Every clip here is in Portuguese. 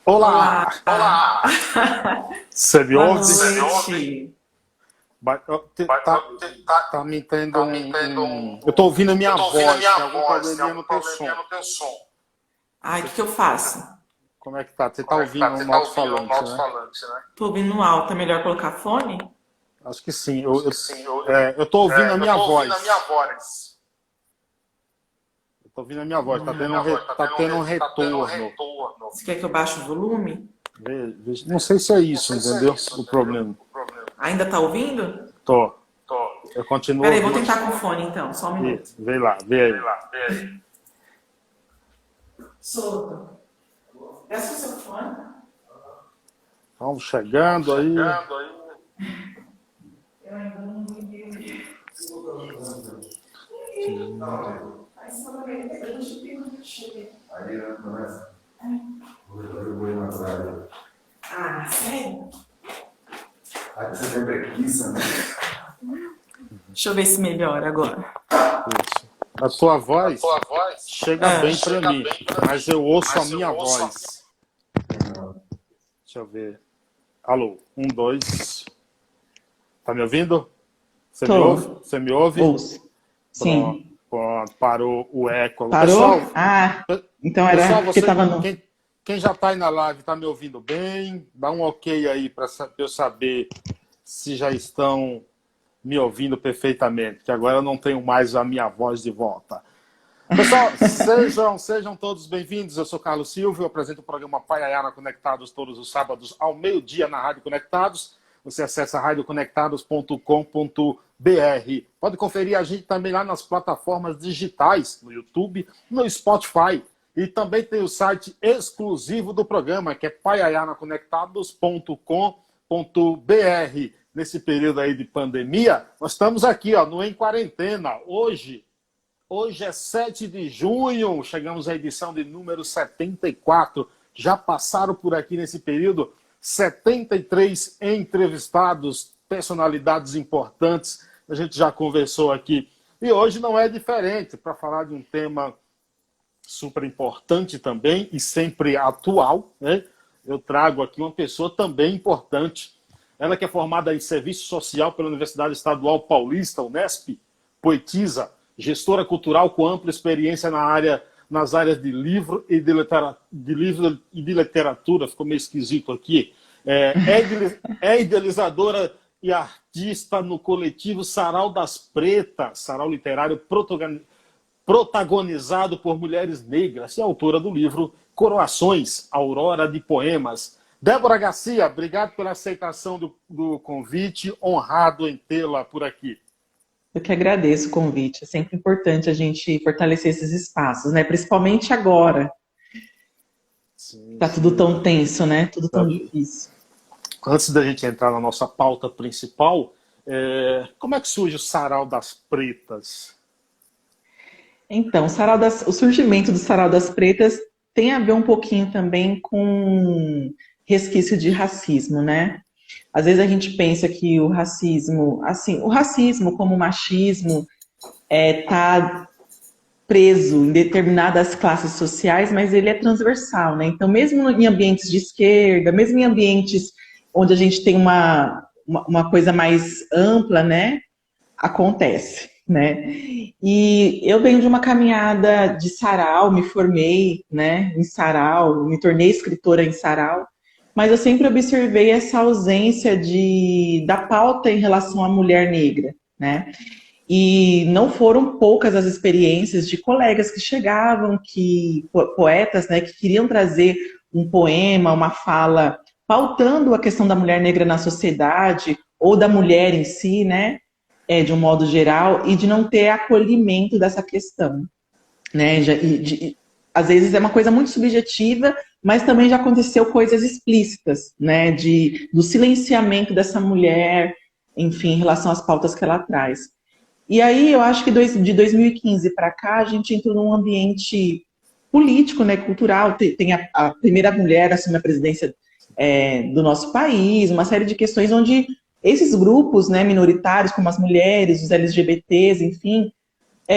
Olá! Olá! Olá! Você me Boa ouve? noite! Tá me tendo Eu tô ouvindo a minha voz. Tem algum probleminha no teu som. Ai, o que eu faço? Como é que tá? Você tá ouvindo no alto-falante, né? Tô ouvindo no alto, é melhor colocar fone? Acho que sim. Eu tô ouvindo a minha voz. Eu tô ouvindo a minha voz. Tá tendo um retorno. Você quer que eu baixe o volume? Não sei se é isso, entendeu? O problema. Ainda tá ouvindo? Tô. Eu continuo Peraí, vou ouvindo. tentar com fone então, só um minuto. Vê lá, vê aí. Solta. Peça o seu fone. Vamos chegando aí. Eu ainda não entendi. Ah, sério? Você tem preguiça, né? Deixa eu ver se melhora agora. Isso. A tua voz chega bem para mim, mas eu ouço a minha voz. Deixa eu ver. Alô, 1, 2. Tá me ouvindo? Você me ouve? Você me ouve? Ouço. Sim. Pronto, parou o eco. Parou? Pessoal, então era pessoal, porque estava no... Quem já está aí na live está me ouvindo bem? Dá um ok aí para eu saber se já estão me ouvindo perfeitamente, que agora eu não tenho mais a minha voz de volta. Pessoal, sejam todos bem-vindos. Eu sou Carlos Silva, eu apresento o programa Paiaiana Conectados todos os sábados ao meio-dia na Rádio Conectados. Você acessa radioconectados.com.br. Pode conferir a gente também lá nas plataformas digitais, no YouTube, no Spotify. E também tem o site exclusivo do programa, que é paiaianaconectados.com.br. Nesse período aí de pandemia, nós estamos aqui, no Em Quarentena. Hoje é 7 de junho, chegamos à edição de número 74. Já passaram por aqui nesse período 73 entrevistados, personalidades importantes. A gente já conversou aqui. E hoje não é diferente, para falar de um tema super importante também e sempre atual, né? Eu trago aqui uma pessoa também importante. Ela que é formada em Serviço Social pela Universidade Estadual Paulista, Unesp, poetisa, gestora cultural com ampla experiência nas áreas de livro e de literatura, ficou meio esquisito aqui. É idealizadora e artista no coletivo Sarau das Pretas, sarau literário protagonizado por mulheres negras, e autora do livro Coroações, Aurora de Poemas. Débora Garcia, obrigado pela aceitação do convite, honrado em tê-la por aqui. Eu que agradeço o convite. É sempre importante a gente fortalecer esses espaços, né? Principalmente agora. Tá tudo tão tenso, né? Tudo tão difícil. Antes da gente entrar na nossa pauta principal, como é que surge o Sarau das Pretas? Então, o surgimento do Sarau das Pretas tem a ver um pouquinho também com resquício de racismo, né? Às vezes a gente pensa que o racismo como o machismo está preso em determinadas classes sociais, mas ele é transversal, né? Então, mesmo em ambientes de esquerda, mesmo em ambientes onde a gente tem uma coisa mais ampla, né? Acontece, né? E eu venho de uma caminhada de sarau, me formei, né, em sarau, me tornei escritora em sarau, mas eu sempre observei essa ausência da pauta em relação à mulher negra, né? E não foram poucas as experiências de colegas que chegavam, poetas, né, que queriam trazer um poema, uma fala, pautando a questão da mulher negra na sociedade, ou da mulher em si, né? De um modo geral, e de não ter acolhimento dessa questão, né? Às vezes é uma coisa muito subjetiva, mas também já aconteceu coisas explícitas, né? Do silenciamento dessa mulher, enfim, em relação às pautas que ela traz. E aí eu acho que de 2015 para cá a gente entrou num ambiente político, né? Cultural. Tem a primeira mulher a assumir a presidência do nosso país, uma série de questões onde esses grupos, né, minoritários, como as mulheres, os LGBTs, enfim,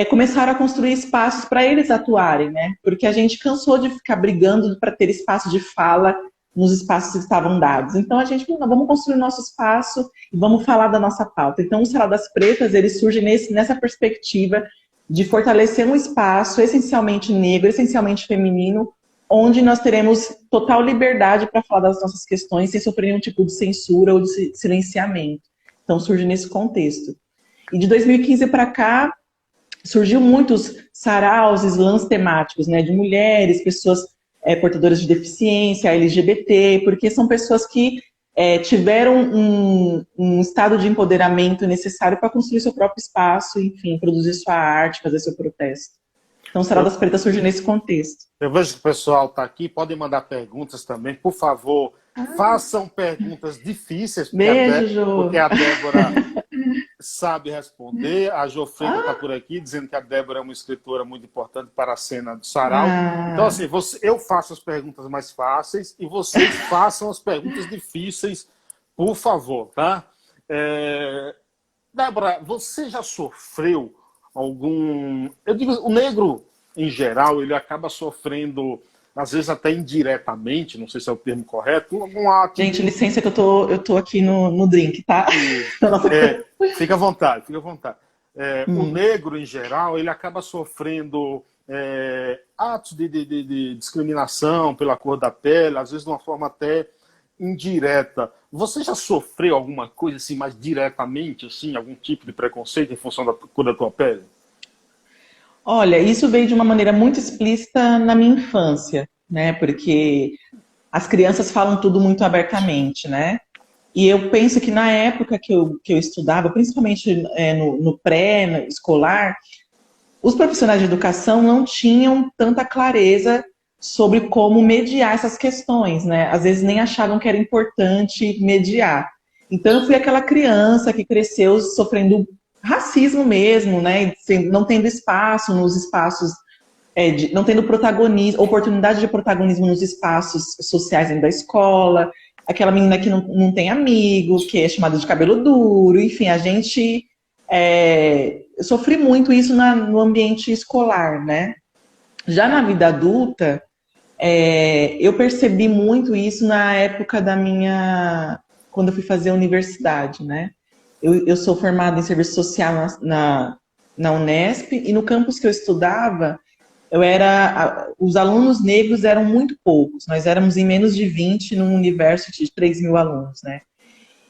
começaram a construir espaços para eles atuarem, né? Porque a gente cansou de ficar brigando para ter espaço de fala nos espaços que estavam dados. Então, a gente, não, vamos construir o nosso espaço e vamos falar da nossa pauta. Então, o Sarau das Pretas, ele surge nessa perspectiva de fortalecer um espaço essencialmente negro, essencialmente feminino, onde nós teremos total liberdade para falar das nossas questões sem sofrer nenhum tipo de censura ou de silenciamento. Então, surge nesse contexto. E de 2015 para cá, surgiu muitos saraus, slams temáticos, né, de mulheres, pessoas portadoras de deficiência, LGBT, porque são pessoas que tiveram um estado de empoderamento necessário para construir seu próprio espaço, enfim, produzir sua arte, fazer seu protesto. Então, o Sarau das Pretas surge nesse contexto. Eu vejo que o pessoal está aqui, podem mandar perguntas também. Por favor, façam perguntas difíceis, porque a Débora sabe responder. A Jo Freitas está por aqui, dizendo que a Débora é uma escritora muito importante para a cena do Sarau. Então, assim, eu faço as perguntas mais fáceis e vocês façam as perguntas difíceis, por favor, tá? Débora, você já sofreu algum... Eu digo, o negro, em geral, ele acaba sofrendo, às vezes até indiretamente, não sei se é o termo correto, algum ato... Gente, licença que eu tô aqui no drink, tá? Fica à vontade, fica à vontade. O negro, em geral, ele acaba sofrendo atos de discriminação pela cor da pele, às vezes de uma forma até indireta. Você já sofreu alguma coisa assim mais diretamente, assim, algum tipo de preconceito em função da cor da tua pele? Olha, isso veio de uma maneira muito explícita na minha infância, né? Porque as crianças falam tudo muito abertamente, né? E eu penso que na época que eu estudava, principalmente no pré-escolar, os profissionais de educação não tinham tanta clareza sobre como mediar essas questões, né? Às vezes nem achavam que era importante mediar. Então eu fui aquela criança que cresceu sofrendo racismo mesmo, né? Não tendo espaço nos espaços, não tendo protagonismo, oportunidade de protagonismo nos espaços sociais dentro da escola, aquela menina que não tem amigo, que é chamada de cabelo duro, enfim, a gente eu sofri muito isso no ambiente escolar, né? Já na vida adulta, eu percebi muito isso na época quando eu fui fazer a universidade, né? Eu sou formada em serviço social na Unesp, e no campus que eu estudava, os alunos negros eram muito poucos, nós éramos em menos de 20 num universo de 3.000 alunos, né?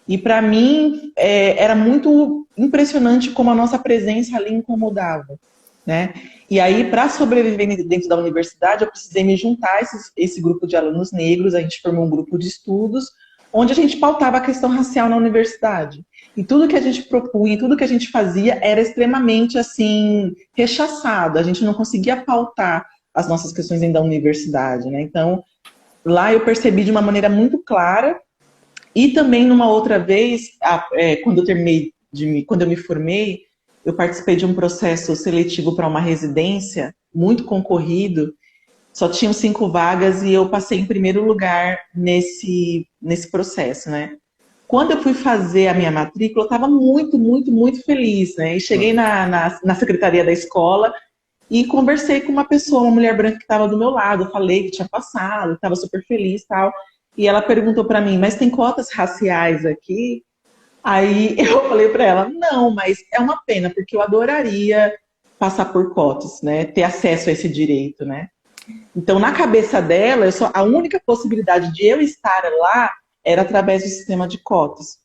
E para mim era muito impressionante como a nossa presença ali incomodava, né? E aí, para sobreviver dentro da universidade, eu precisei me juntar a esse grupo de alunos negros. A gente formou um grupo de estudos onde a gente pautava a questão racial na universidade. E tudo que a gente propunha, tudo que a gente fazia era extremamente, assim, rechaçado. A gente não conseguia pautar as nossas questões dentro da universidade, né? Então, lá eu percebi de uma maneira muito clara. E também, numa outra vez, quando eu me formei, eu participei de um processo seletivo para uma residência, muito concorrido, só tinham 5 vagas e eu passei em primeiro lugar nesse processo, né? Quando eu fui fazer a minha matrícula, eu estava muito, muito, muito feliz, né? E cheguei na secretaria da escola e conversei com uma pessoa, uma mulher branca que estava do meu lado. Eu falei que tinha passado, estava super feliz e tal. E ela perguntou para mim, mas tem cotas raciais aqui? Aí eu falei para ela, não, mas é uma pena, porque eu adoraria passar por cotas, né? Ter acesso a esse direito, né? Então, na cabeça dela, a única possibilidade de eu estar lá era através do sistema de cotas,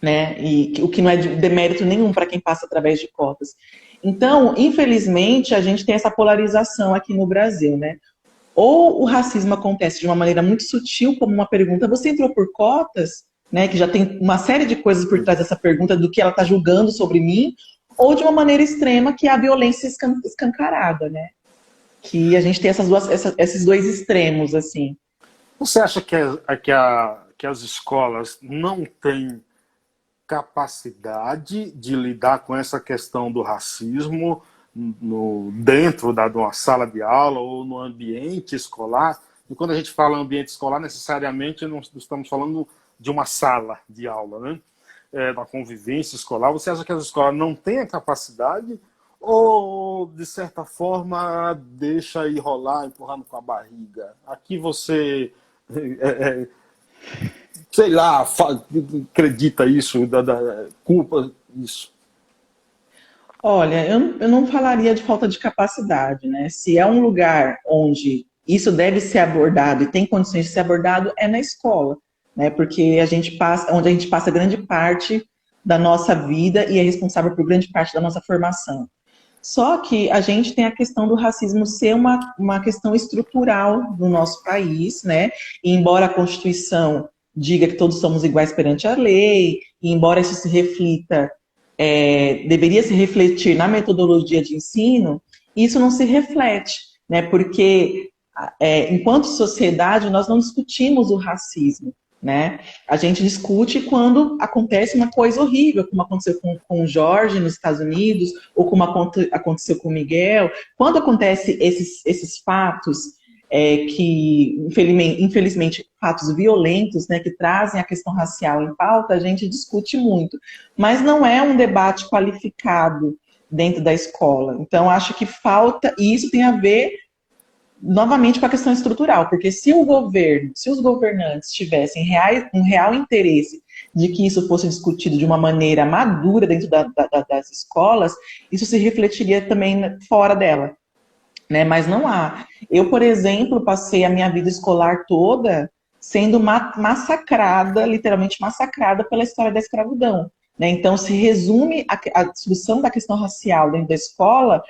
né? E o que não é de demérito nenhum para quem passa através de cotas. Então, infelizmente, a gente tem essa polarização aqui no Brasil, né? Ou o racismo acontece de uma maneira muito sutil, como uma pergunta, você entrou por cotas? Né, que já tem uma série de coisas por trás dessa pergunta do que ela está julgando sobre mim, ou de uma maneira extrema, que é a violência escancarada, né? Que a gente tem esses dois extremos, assim. Você acha que as escolas não têm capacidade de lidar com essa questão do racismo dentro de uma sala de aula ou no ambiente escolar? E quando a gente fala ambiente escolar, necessariamente não estamos falando de uma sala de aula, né? Da convivência escolar. Você acha que as escolas não têm a capacidade ou, de certa forma, deixa aí rolar, empurrando com a barriga? Aqui você sei lá, acredita isso, culpa isso? Olha, eu não falaria de falta de capacidade, né? Se é um lugar onde isso deve ser abordado e tem condições de ser abordado, é na escola, né? Porque onde a gente passa grande parte da nossa vida e é responsável por grande parte da nossa formação. Só que a gente tem a questão do racismo ser uma questão estrutural no nosso país, né? E embora a Constituição diga que todos somos iguais perante a lei, e embora isso se reflita, deveria se refletir na metodologia de ensino, isso não se reflete, né? Porque enquanto sociedade nós não discutimos o racismo, né? A gente discute quando acontece uma coisa horrível, como aconteceu com o Jorge nos Estados Unidos, ou como aconteceu com o Miguel. Quando acontece esses fatos que, infelizmente, fatos violentos, né, que trazem a questão racial em pauta, a gente discute muito. Mas não é um debate qualificado dentro da escola. Então, acho que falta, e isso tem a ver novamente com a questão estrutural, porque se o governo, se os governantes tivessem um real interesse de que isso fosse discutido de uma maneira madura dentro das escolas, isso se refletiria também fora dela, né? Mas não há. Eu, por exemplo, passei a minha vida escolar toda sendo massacrada, literalmente massacrada pela história da escravidão, né? Então, se resume a discussão da questão racial dentro da escola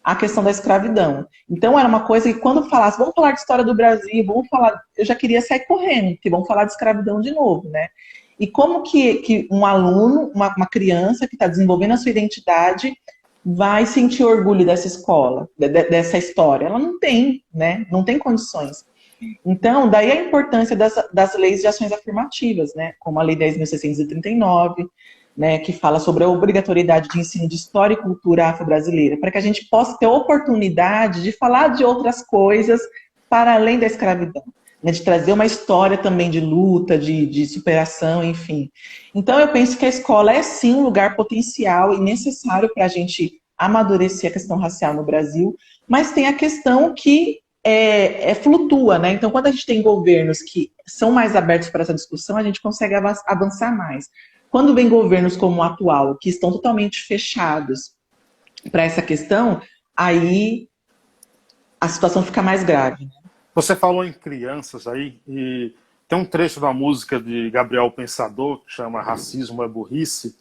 a questão da escravidão. Então, era uma coisa que quando falasse, vamos falar de história do Brasil, vamos falar, eu já queria sair correndo, porque vamos falar de escravidão de novo, né? E como que um aluno, uma criança que está desenvolvendo a sua identidade, vai sentir orgulho dessa escola, dessa história? Ela não tem, né? Não tem condições. Então, daí a importância das leis de ações afirmativas, né? Como a Lei 10.639, né, que fala sobre a obrigatoriedade de ensino de história e cultura afro-brasileira, para que a gente possa ter oportunidade de falar de outras coisas para além da escravidão, né, de trazer uma história também de luta, de superação, enfim. Então, eu penso que a escola é sim um lugar potencial e necessário para a gente amadurecer a questão racial no Brasil, mas tem a questão que flutua, né? Então, quando a gente tem governos que são mais abertos para essa discussão, a gente consegue avançar mais. Quando vem governos como o atual, que estão totalmente fechados para essa questão, aí a situação fica mais grave, né? Você falou em crianças aí, e tem um trecho da música de Gabriel Pensador, que chama Racismo é Burrice,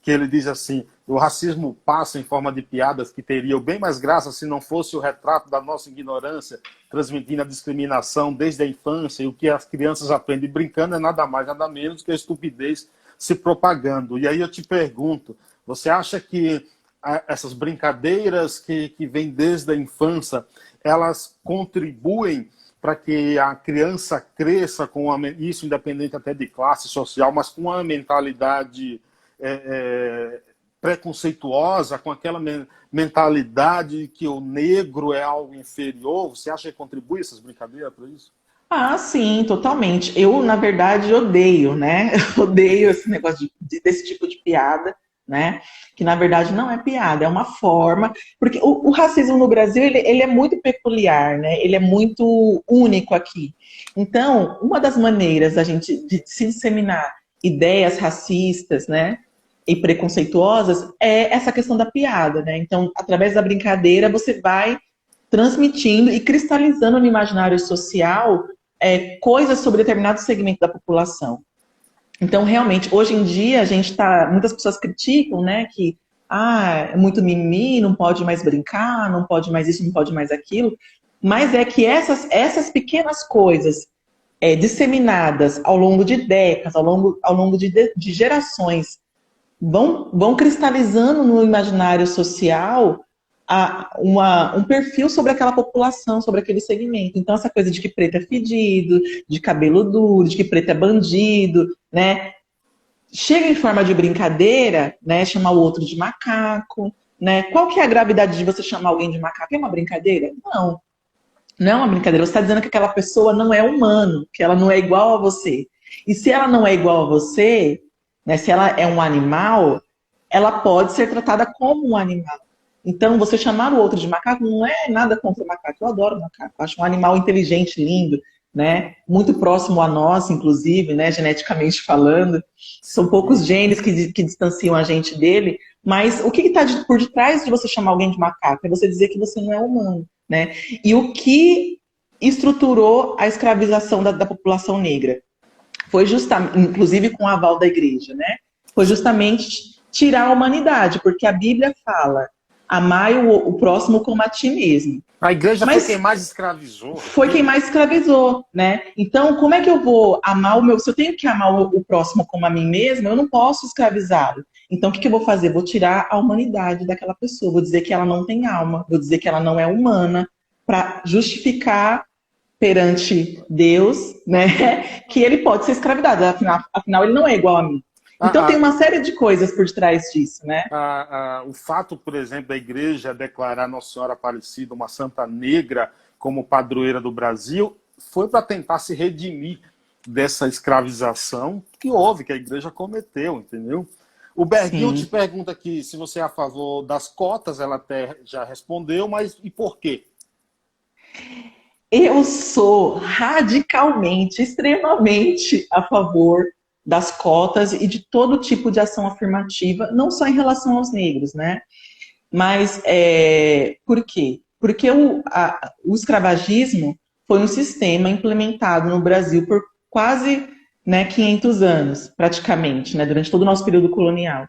que ele diz assim: o racismo passa em forma de piadas que teriam bem mais graça se não fosse o retrato da nossa ignorância, transmitindo a discriminação desde a infância, e o que as crianças aprendem brincando é nada mais, nada menos que a estupidez se propagando. E aí eu te pergunto, você acha que essas brincadeiras que vêm desde a infância, elas contribuem para que a criança cresça com isso, independente até de classe social, mas com uma mentalidade preconceituosa, com aquela mentalidade que o negro é algo inferior? Você acha que contribui essas brincadeiras para isso? Ah, sim, totalmente. Eu, na verdade, odeio, né? Eu odeio esse negócio desse tipo de piada, né? Que, na verdade, não é piada, é uma forma... Porque o racismo no Brasil, ele é muito peculiar, né? Ele é muito único aqui. Então, uma das maneiras da gente de se disseminar ideias racistas, né? E preconceituosas é essa questão da piada, né? Então, através da brincadeira, você vai transmitindo e cristalizando no imaginário social coisas sobre determinado segmento da população. Então, realmente, hoje em dia, muitas pessoas criticam, né, que é muito mimimi, não pode mais brincar, não pode mais isso, não pode mais aquilo, mas é que essas pequenas coisas disseminadas ao longo de décadas, ao longo de gerações, vão cristalizando no imaginário social um perfil sobre aquela população, sobre aquele segmento. Então, essa coisa de que preto é fedido, de cabelo duro, de que preto é bandido, né? Chega em forma de brincadeira, né? Chamar o outro de macaco, né? Qual que é a gravidade de você chamar alguém de macaco? É uma brincadeira? Não. Não é uma brincadeira. Você está dizendo que aquela pessoa não é humano, que ela não é igual a você. E se ela não é igual a você, né? Se ela é um animal, ela pode ser tratada como um animal. Então, você chamar o outro de macaco não é nada contra o macaco. Eu adoro macaco. Acho um animal inteligente, lindo. né? Muito próximo a nós, inclusive, né? Geneticamente falando. São poucos genes que distanciam a gente dele, mas o que está por detrás de você chamar alguém de macaco? É você dizer que você não é humano, né? E o que estruturou a escravização da população negra? Foi justamente, inclusive com o aval da igreja, né? Foi justamente tirar a humanidade, porque a Bíblia fala, amai o próximo como a ti mesmo. A igreja Mas foi quem mais escravizou. foi quem mais escravizou, né? Então, como é que eu vou amar o meu... Se eu tenho que amar o próximo como a mim mesma, eu não posso escravizá-lo. Então, o que eu vou fazer? Vou tirar a humanidade daquela pessoa. Vou dizer que ela não tem alma. Vou dizer que ela não é humana, para justificar perante Deus, né, que ele pode ser escravizado. Afinal, ele não é igual a mim. Então, tem uma série de coisas por trás disso, né? O fato, por exemplo, da igreja declarar Nossa Senhora Aparecida uma santa negra como padroeira do Brasil foi para tentar se redimir dessa escravização que houve, que a igreja cometeu, entendeu? O Berguinho te pergunta aqui se você é a favor das cotas, ela até já respondeu, mas e por quê? Eu sou radicalmente, extremamente a favor das cotas e de todo tipo de ação afirmativa, não só em relação aos negros, né? Mas por quê? Porque o escravagismo foi um sistema implementado no Brasil por quase 500 anos, praticamente, né, durante todo o nosso período colonial.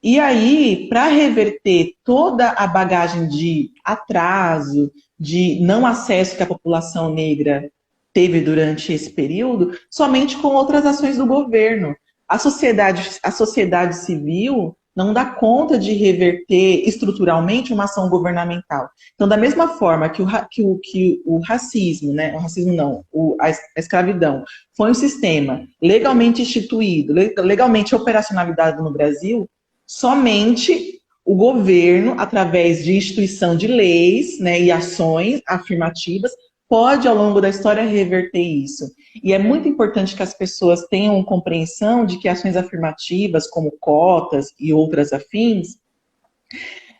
E aí, para reverter toda a bagagem de atraso, de não acesso que a população negra teve durante esse período, somente com outras ações do governo. A sociedade civil não dá conta de reverter estruturalmente uma ação governamental. Então, da mesma forma que o racismo, né, o racismo não, a escravidão, foi um sistema legalmente instituído, legalmente operacionalizado no Brasil, somente o governo, através de instituição de leis, né, e ações afirmativas, pode, ao longo da história, reverter isso. E é muito importante que as pessoas tenham compreensão de que ações afirmativas, como cotas e outras afins,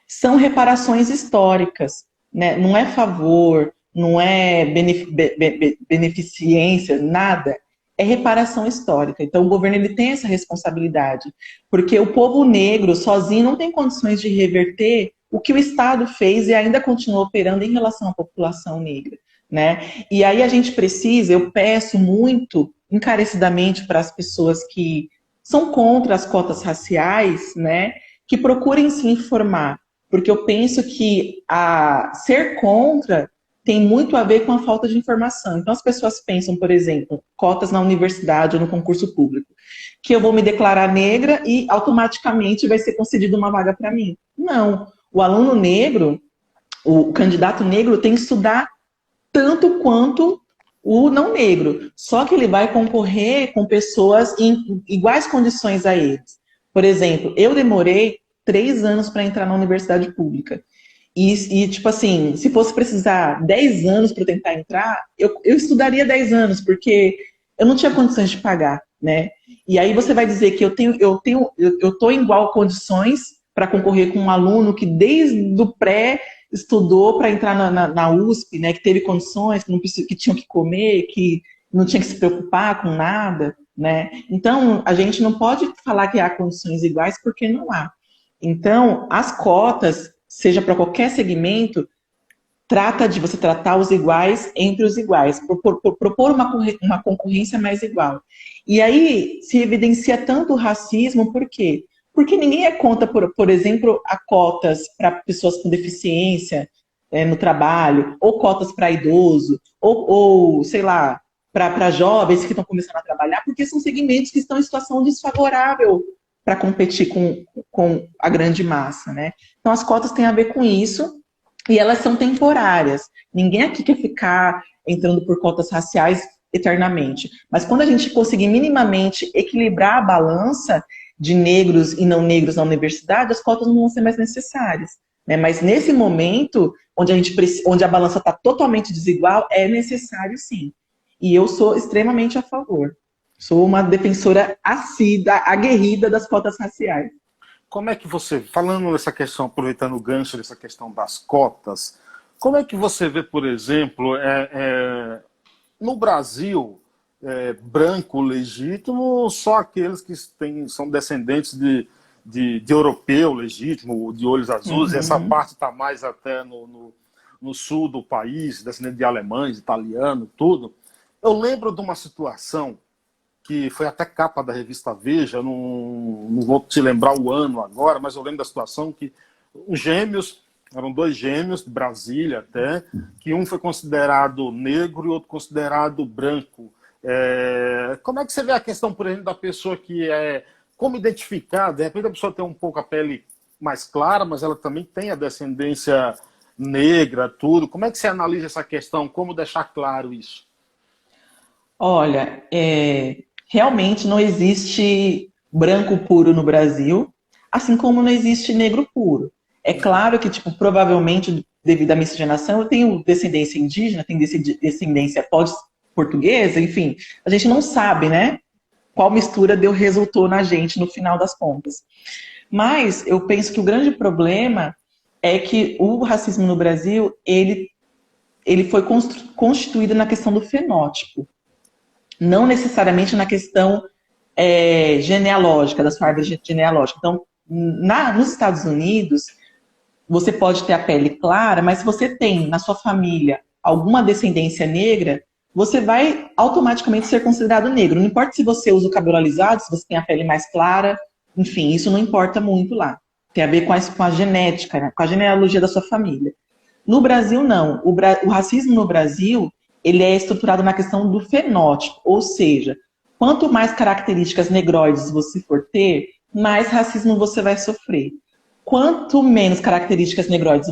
são reparações históricas, né? Não é favor, não é beneficência, nada. É reparação histórica. Então, o governo ele tem essa responsabilidade, porque o povo negro sozinho não tem condições de reverter o que o Estado fez e ainda continua operando em relação à população negra, né? E aí a gente precisa, eu peço muito encarecidamente para as pessoas que são contra as cotas raciais, né, que procurem se informar, porque eu penso que ser contra tem muito a ver com a falta de informação. Então, as pessoas pensam, por exemplo, cotas na universidade ou no concurso público, que eu vou me declarar negra e automaticamente vai ser concedida uma vaga para mim. Não. O aluno negro, o candidato negro tem que estudar tanto quanto o não negro. Só que ele vai concorrer com pessoas em iguais condições a eles. Por exemplo, eu demorei 3 anos para entrar na universidade pública. E, tipo assim, se fosse precisar 10 anos para tentar entrar, eu estudaria 10 anos, porque eu não tinha condições de pagar, né? E aí você vai dizer que eu estou em igual condições para concorrer com um aluno que desde o pré estudou para entrar na USP, né? Que teve condições, que tinham que comer, que não tinha que se preocupar com nada, né? Então, a gente não pode falar que há condições iguais porque não há. Então, as cotas, seja para qualquer segmento, trata de você tratar os iguais entre os iguais, propor uma concorrência mais igual. E aí se evidencia tanto o racismo, por quê? Porque ninguém é contra, por exemplo, a cotas para pessoas com deficiência no trabalho, ou cotas para idoso, ou sei lá, para jovens que estão começando a trabalhar, porque são segmentos que estão em situação desfavorável para competir com a grande massa, né? Então, as cotas têm a ver com isso, e elas são temporárias. Ninguém aqui quer ficar entrando por cotas raciais eternamente. Mas quando a gente conseguir minimamente equilibrar a balança de negros e não negros na universidade, as cotas não vão ser mais necessárias, né? Mas nesse momento, onde a balança está totalmente desigual, é necessário sim. E eu sou extremamente a favor. Sou uma defensora assídua, aguerrida das cotas raciais. Como é que você, falando dessa questão, aproveitando o gancho dessa questão das cotas, como é que você vê, por exemplo, no Brasil, branco legítimo, só aqueles que são descendentes de europeu legítimo, de olhos azuis, essa parte está mais até no sul do país, descendente de alemães, italiano, tudo. Eu lembro de uma situação que foi até capa da revista Veja, não vou te lembrar o ano agora, mas eu lembro da situação que os gêmeos, eram 2 gêmeos, de Brasília até, que um foi considerado negro e outro considerado branco. Como é que você vê a questão, por exemplo, da pessoa que como identificar? De repente a pessoa tem um pouco a pele mais clara, mas ela também tem a descendência negra, tudo. Como é que você analisa essa questão? Como deixar claro isso? Olha, realmente não existe branco puro no Brasil, assim como não existe negro puro. É claro que, tipo, provavelmente, devido à miscigenação, eu tenho descendência indígena, tenho descendência portuguesa, enfim, a gente não sabe, né, qual mistura resultou na gente no final das contas. Mas eu penso que o grande problema é que o racismo no Brasil, ele foi constituído na questão do fenótipo, não necessariamente na questão genealógica, da sua árvore genealógica. Então, nos Estados Unidos, você pode ter a pele clara, mas se você tem na sua família alguma descendência negra, você vai automaticamente ser considerado negro. Não importa se você usa o cabelo alisado, se você tem a pele mais clara, enfim, isso não importa muito lá. Tem a ver com a genética, né? Com a genealogia da sua família. No Brasil, não. O racismo no Brasil, ele é estruturado na questão do fenótipo, ou seja, quanto mais características negroides você for ter, mais racismo você vai sofrer. Quanto menos características negroides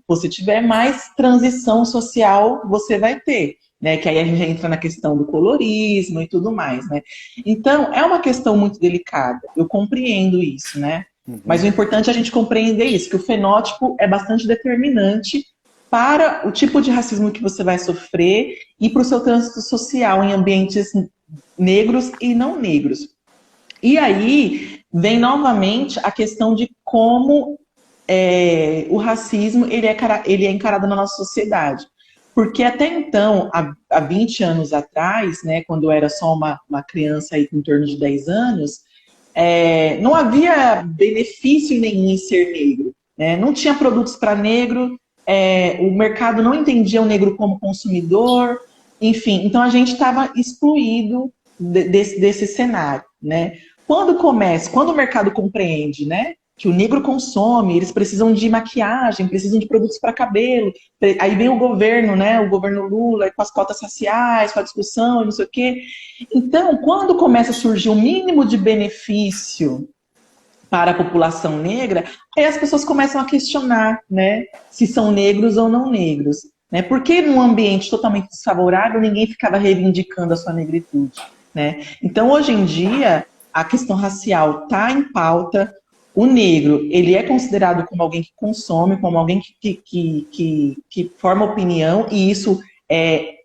você tiver, mais transição social você vai ter, né? Que aí a gente entra na questão do colorismo e tudo mais, né? Então, é uma questão muito delicada. Eu compreendo isso, né? Mas o importante é a gente compreender isso, que o fenótipo é bastante determinante para o tipo de racismo que você vai sofrer e para o seu trânsito social em ambientes negros e não negros. E aí vem novamente a questão de como o racismo ele é encarado na nossa sociedade. Porque até então, há 20 anos atrás, né, quando eu era só uma criança aí com em torno de 10 anos, não havia benefício nenhum em ser negro, né? Não tinha produtos para negro, o mercado não entendia o negro como consumidor, enfim, então a gente estava excluído desse cenário, né? Quando o mercado compreende, né, que o negro consome, eles precisam de maquiagem, precisam de produtos para cabelo, aí vem o governo, né, o governo Lula, com as cotas raciais, com a discussão e não sei o quê. Então, quando começa a surgir um mínimo de benefício para a população negra, aí as pessoas começam a questionar, né, se são negros ou não negros, né? Porque num ambiente totalmente desfavorável, ninguém ficava reivindicando a sua negritude, né? Então, hoje em dia, a questão racial está em pauta. O negro, ele é considerado como alguém que consome, como alguém que forma opinião, e isso é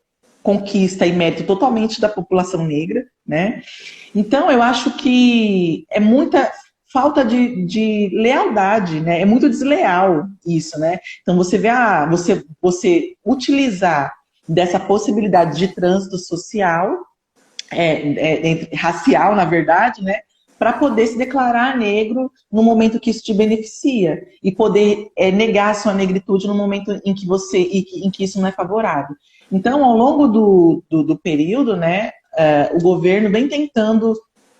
conquista e mérito totalmente da população negra, né? Então, eu acho que é muita falta de lealdade, né? É muito desleal isso, né? Então, você vê você utilizar dessa possibilidade de trânsito social, racial, na verdade, né? Para poder se declarar negro no momento que isso te beneficia e poder negar a sua negritude no momento em que isso não é favorável. Então, ao longo do período, né, o governo vem tentando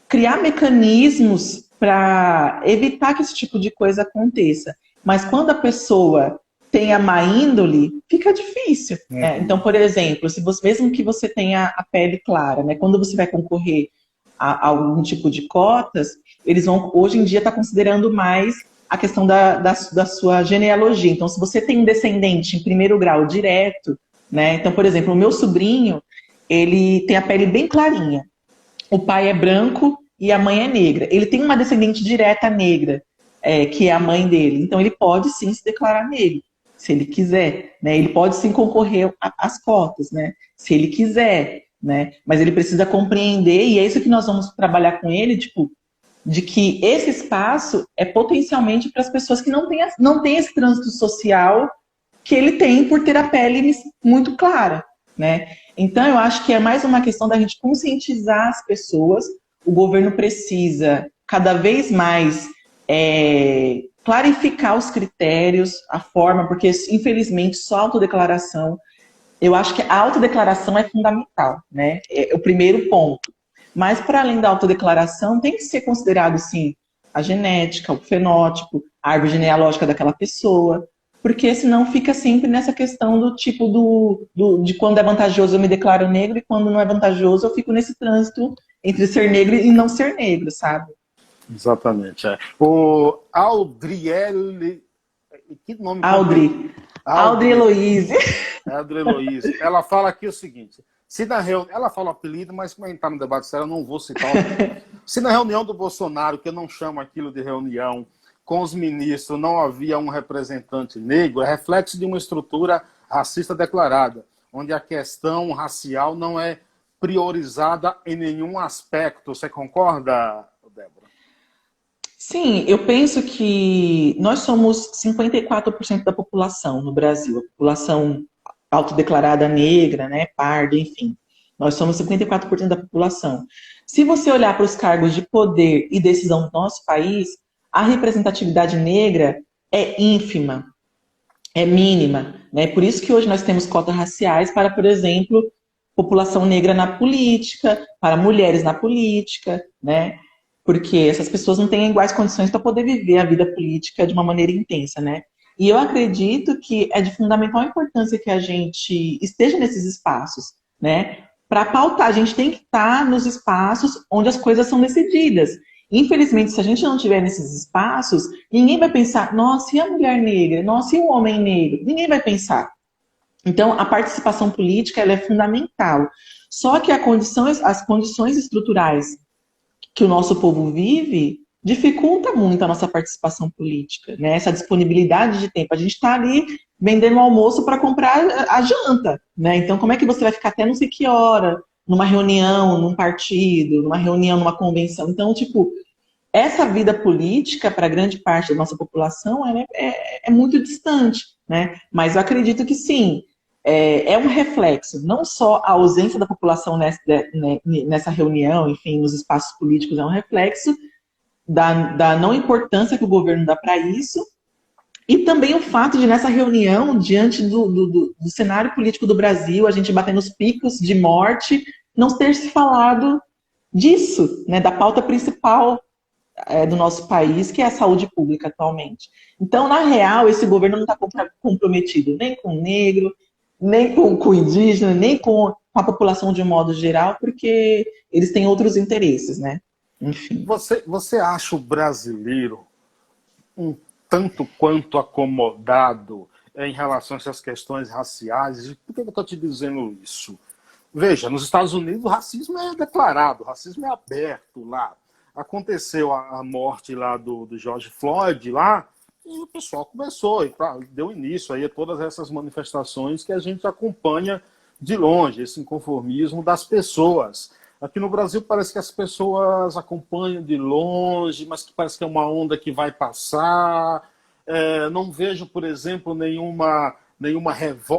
criar mecanismos para evitar que esse tipo de coisa aconteça. Mas quando a pessoa tem a má índole, fica difícil. Então, por exemplo, mesmo que você tenha a pele clara, né, quando você vai concorrer a algum tipo de cotas, eles vão, hoje em dia, estar considerando mais a questão da sua genealogia. Então, se você tem um descendente em primeiro grau direto, né? Então, por exemplo, o meu sobrinho, ele tem a pele bem clarinha. O pai é branco e a mãe é negra. Ele tem uma descendente direta negra, que é a mãe dele. Então, ele pode, sim, se declarar negro, se ele quiser, né? Ele pode, sim, concorrer às cotas, né? Se ele quiser, né? Mas ele precisa compreender, e é isso que nós vamos trabalhar com ele, tipo, de que esse espaço é potencialmente para as pessoas que não têm esse trânsito social que ele tem por ter a pele muito clara, né? Então, eu acho que é mais uma questão da gente conscientizar as pessoas. O governo precisa cada vez mais clarificar os critérios, a forma, porque, infelizmente, só autodeclaração. Eu acho que a autodeclaração é fundamental, né? É o primeiro ponto. Mas, para além da autodeclaração, tem que ser considerado, sim, a genética, o fenótipo, a árvore genealógica daquela pessoa, porque senão fica sempre nessa questão do tipo de quando é vantajoso eu me declaro negro e quando não é vantajoso eu fico nesse trânsito entre ser negro e não ser negro, sabe? Exatamente. O Aldriele... Que nome? Audrey Heloise. Audrey Heloise. Ela fala aqui o seguinte... Se na reunião, ela fala o apelido, mas como a gente está no debate sério, eu não vou citar o apelido. Se na reunião do Bolsonaro, que eu não chamo aquilo de reunião, com os ministros não havia um representante negro, é reflexo de uma estrutura racista declarada, onde a questão racial não é priorizada em nenhum aspecto. Você concorda, Débora? Sim, eu penso que nós somos 54% da população no Brasil, a população autodeclarada negra, né, parda, enfim. Nós somos 54% da população. Se você olhar para os cargos de poder e decisão do nosso país, a representatividade negra é ínfima, é mínima, né? Por isso que hoje nós temos cotas raciais para, por exemplo, população negra na política, para mulheres na política, né? Porque essas pessoas não têm iguais condições para poder viver a vida política de uma maneira intensa, né? E eu acredito que é de fundamental importância que a gente esteja nesses espaços, né? Para pautar, a gente tem que estar nos espaços onde as coisas são decididas. Infelizmente, se a gente não estiver nesses espaços, ninguém vai pensar, nossa, e a mulher negra? Nossa, e o homem negro? Ninguém vai pensar. Então, a participação política ela é fundamental. Só que as condições estruturais que o nosso povo vive dificulta muito a nossa participação política, né? Essa disponibilidade de tempo. A gente está ali vendendo o almoço para comprar a janta, né? Então, como é que você vai ficar até não sei que hora numa reunião, num partido, numa reunião, numa convenção? Então, tipo, essa vida política, para grande parte da nossa população, ela é muito distante, né? Mas eu acredito que sim, é um reflexo, não só a ausência da população nessa reunião, enfim, nos espaços políticos, é um reflexo da não importância que o governo dá para isso, e também o fato de, nessa reunião, diante do cenário político do Brasil, a gente bater nos picos de morte, não ter se falado disso, né, da pauta principal do nosso país, que é a saúde pública atualmente. Então, na real, esse governo não está comprometido nem com o negro, nem com o indígena, nem com a população de um modo geral, porque eles têm outros interesses, né? Enfim. Você acha o brasileiro um tanto quanto acomodado em relação a essas questões raciais? Por que eu estou te dizendo isso? Veja, nos Estados Unidos o racismo é declarado, o racismo é aberto lá. Aconteceu a morte lá do George Floyd lá, e o pessoal começou, e deu início aí a todas essas manifestações que a gente acompanha de longe, esse inconformismo das pessoas. Aqui no Brasil parece que as pessoas acompanham de longe, mas que parece que é uma onda que vai passar. Não vejo, por exemplo, nenhuma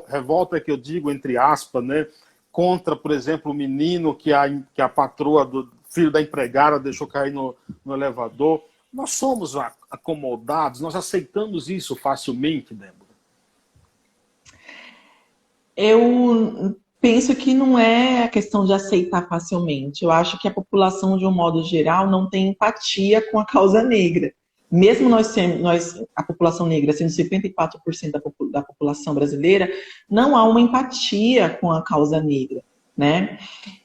revolta, que eu digo, entre aspas, né, contra, por exemplo, o menino que a patroa do filho da empregada deixou cair no elevador. Nós somos acomodados, nós aceitamos isso facilmente, Débora? Eu penso que não é a questão de aceitar facilmente. Eu acho que a população, de um modo geral, não tem empatia com a causa negra. Mesmo a população negra sendo 54% da população brasileira, não há uma empatia com a causa negra, né?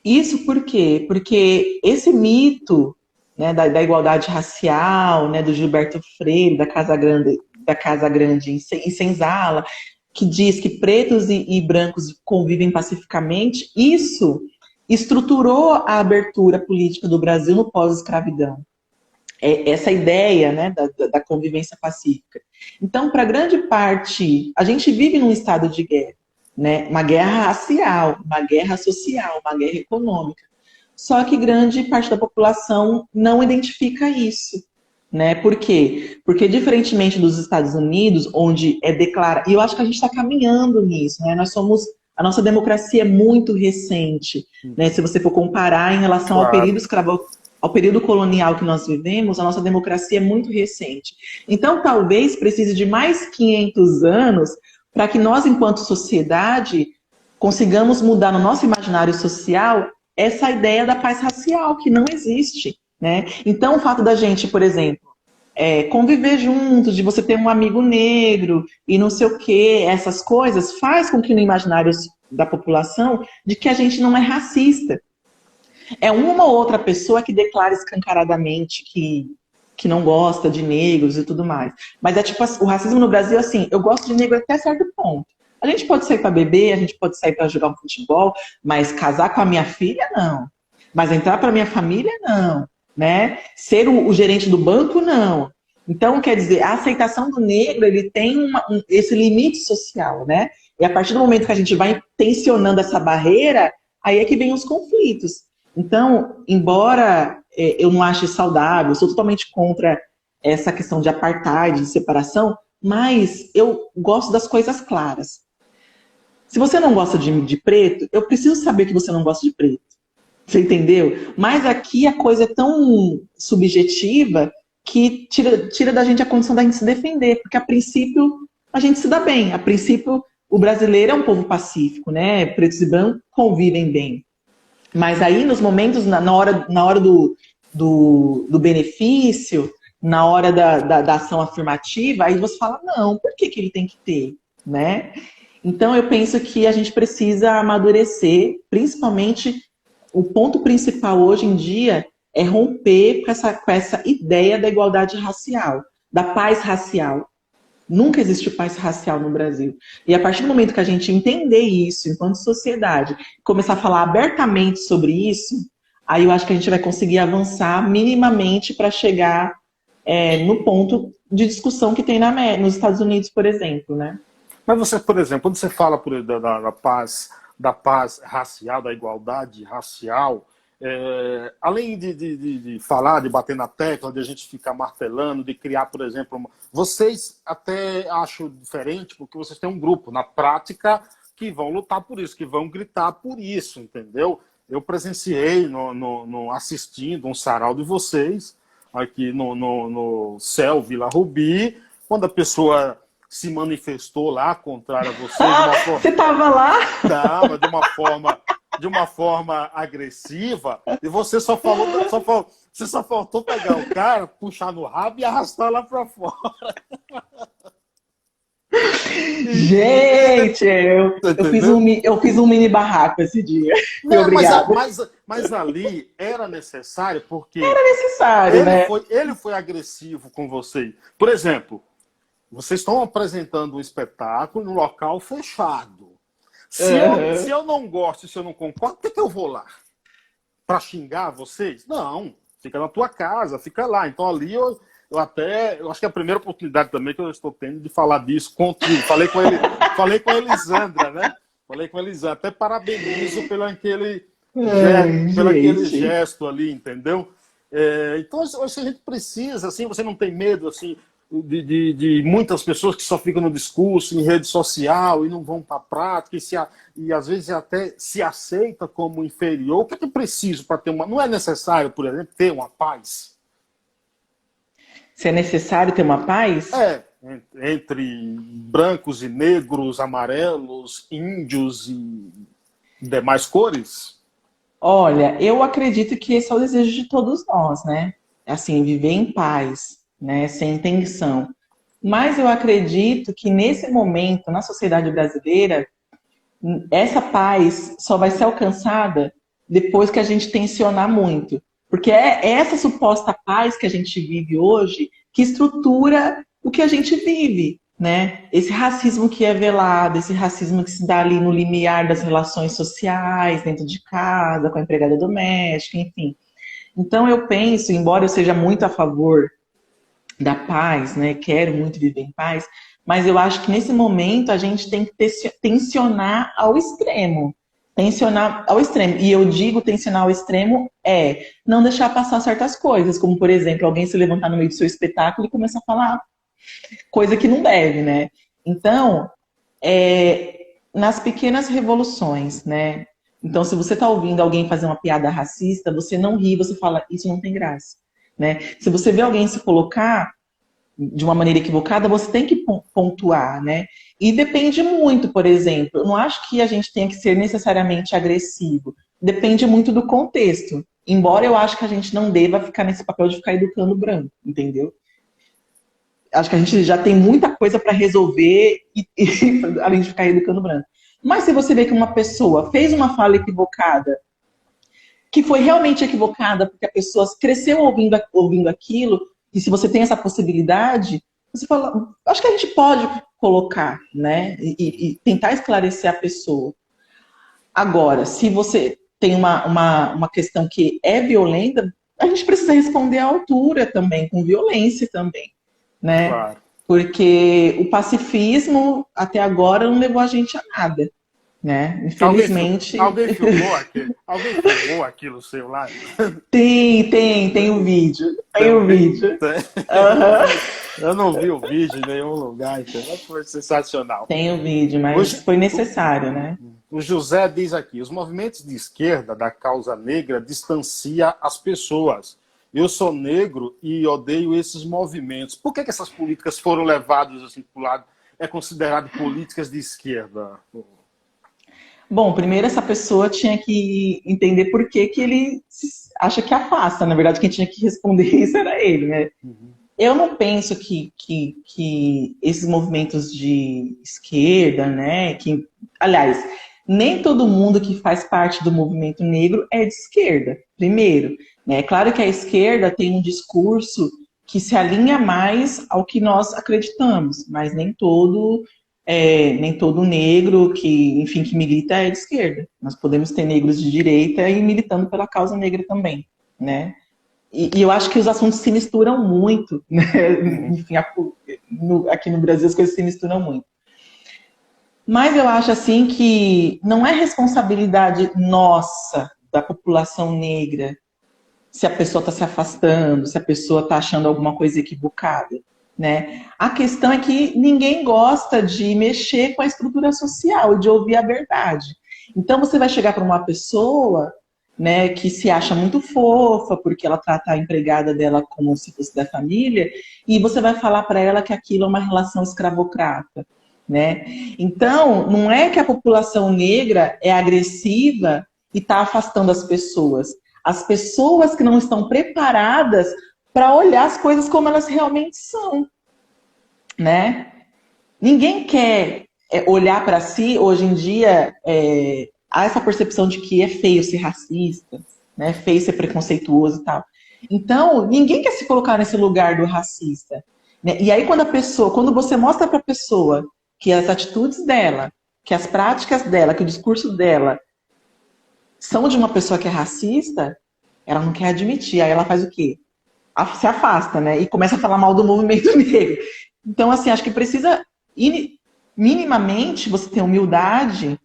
Isso por quê? Porque esse mito, né, da igualdade racial, né, do Gilberto Freire, da Casa Grande em Senzala, que diz que pretos e brancos convivem pacificamente, isso estruturou a abertura política do Brasil no pós-escravidão. Essa ideia, né, da convivência pacífica. Então, para grande parte, a gente vive num estado de guerra, né? Uma guerra racial, uma guerra social, uma guerra econômica. Só que grande parte da população não identifica isso, né? Por quê? Porque, diferentemente dos Estados Unidos, onde é declarado... E eu acho que a gente está caminhando nisso, né? Nós somos A nossa democracia é muito recente, né? Se você for comparar em relação ao período ao período colonial que nós vivemos, a nossa democracia é muito recente. Então, talvez precise de mais 500 anos para que nós, enquanto sociedade, consigamos mudar no nosso imaginário social essa ideia da paz racial, que não existe, né? Então, o fato da gente, por exemplo, conviver juntos, de você ter um amigo negro e não sei o quê, essas coisas, faz com que no imaginário da população de que a gente não é racista. É uma ou outra pessoa que declara escancaradamente que não gosta de negros e tudo mais. Mas é tipo, o racismo no Brasil, assim, eu gosto de negro até certo ponto. A gente pode sair para beber, a gente pode sair para jogar um futebol, mas casar com a minha filha, não. Mas entrar para minha família, não. Né? Ser o gerente do banco, não. Então, quer dizer, a aceitação do negro, ele tem esse limite social, né? E a partir do momento que a gente vai tensionando essa barreira, aí é que vem os conflitos. Então, embora eu não ache saudável, sou totalmente contra essa questão de apartheid, de separação, mas eu gosto das coisas claras. Se você não gosta de preto, eu preciso saber que você não gosta de preto. Você entendeu? Mas aqui a coisa é tão subjetiva que tira da gente a condição da gente se defender, porque a princípio a gente se dá bem. A princípio o brasileiro é um povo pacífico, né? Pretos e brancos convivem bem. Mas aí nos momentos, na hora do benefício, na hora da ação afirmativa, aí você fala, não, por que ele tem que ter? Né? Então eu penso que a gente precisa amadurecer, principalmente o ponto principal hoje em dia é romper com essa ideia da igualdade racial, da paz racial. Nunca existiu paz racial no Brasil. E a partir do momento que a gente entender isso enquanto sociedade, começar a falar abertamente sobre isso, aí eu acho que a gente vai conseguir avançar minimamente para chegar no ponto de discussão que tem nos Estados Unidos, por exemplo, né? Mas você, por exemplo, quando você fala da paz racial, da igualdade racial, além de falar, de bater na tecla, de a gente ficar martelando, de criar, por exemplo, vocês até acham diferente, porque vocês têm um grupo, na prática, que vão lutar por isso, que vão gritar por isso, entendeu? Eu presenciei assistindo um sarau de vocês, aqui no Céu Vila Rubi, quando a pessoa se manifestou lá, contrária a vocês. Você estava lá? Não, de uma forma agressiva, e você só faltou pegar o cara, puxar no rabo e arrastar lá para fora. Gente, eu fiz um mini barraco esse dia. Não, mas ali era necessário, porque era necessário, né? Ele foi agressivo com você. Por exemplo, vocês estão apresentando um espetáculo no local fechado. Se eu não gosto, se eu não concordo, por que eu vou lá? Para xingar vocês? Não, fica na tua casa, fica lá. Então ali eu acho que é a primeira oportunidade também que eu estou tendo de falar disso contigo. Falei com a Elisandra, né? Falei com a Elisandra. Até parabenizo pelo aquele gesto ali, entendeu? Então, a gente precisa, assim, você não tem medo, assim, de muitas pessoas que só ficam no discurso, em rede social, e não vão para a prática, e às vezes até se aceita como inferior. O que é que é preciso para ter uma... Não é necessário, por exemplo, ter uma paz? Se é necessário ter uma paz? Entre brancos e negros, amarelos, índios e demais cores? Olha, eu acredito que esse é o desejo de todos nós, né? Assim, viver em paz, né? Sem tensão. Mas eu acredito que nesse momento, na sociedade brasileira, essa paz só vai ser alcançada depois que a gente tensionar muito. Porque é essa suposta paz que a gente vive hoje que estrutura o que a gente vive, né? Esse racismo que é velado, esse racismo que se dá ali no limiar das relações sociais, dentro de casa, com a empregada doméstica, enfim. Então eu penso, embora eu seja muito a favor da paz, né? Quero muito viver em paz, mas eu acho que nesse momento a gente tem que tensionar ao extremo. Tensionar ao extremo. E eu digo tensionar ao extremo é não deixar passar certas coisas, como, por exemplo, alguém se levantar no meio do seu espetáculo e começar a falar coisa que não deve, né? Então, nas pequenas revoluções, né? Então, se você está ouvindo alguém fazer uma piada racista, você não ri, você fala, isso não tem graça, né? Se você vê alguém se colocar de uma maneira equivocada, você tem que pontuar, né? E depende muito, por exemplo, eu não acho que a gente tenha que ser necessariamente agressivo. Depende muito do contexto. Embora eu acho que a gente não deva ficar nesse papel de ficar educando o branco, entendeu? Acho que a gente já tem muita coisa para resolver além de ficar educando o branco. Mas se você vê que uma pessoa fez uma fala equivocada, que foi realmente equivocada, porque a pessoa cresceu ouvindo aquilo, e se você tem essa possibilidade, você fala, acho que a gente pode colocar, né? E tentar esclarecer a pessoa. Agora, se você tem uma questão que é violenta, a gente precisa responder à altura também, com violência também, né? Claro. Porque o pacifismo, até agora, não levou a gente a nada, né? Infelizmente... Alguém filmou aquilo seu lá? Tem o vídeo. Tem o vídeo. Uhum. Eu não vi o vídeo em nenhum lugar, então foi sensacional. Tem o vídeo, mas foi necessário, né? O José diz aqui, os movimentos de esquerda da causa negra distancia as pessoas. Eu sou negro e odeio esses movimentos. Por que essas políticas foram levadas assim para o lado? É considerado políticas de esquerda? Bom, primeiro essa pessoa tinha que entender por que ele acha que afasta. Na verdade, quem tinha que responder isso era ele, né? Uhum. Eu não penso que esses movimentos de esquerda, né? Aliás, nem todo mundo que faz parte do movimento negro é de esquerda, primeiro. É claro que a esquerda tem um discurso que se alinha mais ao que nós acreditamos, mas nem todo negro que milita é de esquerda. Nós podemos ter negros de direita e militando pela causa negra também, né? E eu acho que os assuntos se misturam muito, né? Enfim, aqui no Brasil as coisas se misturam muito. Mas eu acho assim que não é responsabilidade nossa, da população negra, se a pessoa está se afastando, se a pessoa está achando alguma coisa equivocada, né? A questão é que ninguém gosta de mexer com a estrutura social, de ouvir a verdade. Então você vai chegar para uma pessoa, né, que se acha muito fofa, porque ela trata a empregada dela como se fosse da família, e você vai falar para ela que aquilo é uma relação escravocrata, né? Então, não é que a população negra é agressiva e está afastando as pessoas. As pessoas que não estão preparadas para olhar as coisas como elas realmente são, né? Ninguém quer olhar para si, hoje em dia, há essa percepção de que é feio ser racista, né? É feio ser preconceituoso e tal. Então, ninguém quer se colocar nesse lugar do racista, né? E aí, quando você mostra para a pessoa que as atitudes dela, que as práticas dela, que o discurso dela são de uma pessoa que é racista, ela não quer admitir. Aí ela faz o quê? Se afasta, né? E começa a falar mal do movimento negro. Então, assim, acho que precisa, minimamente, você ter humildade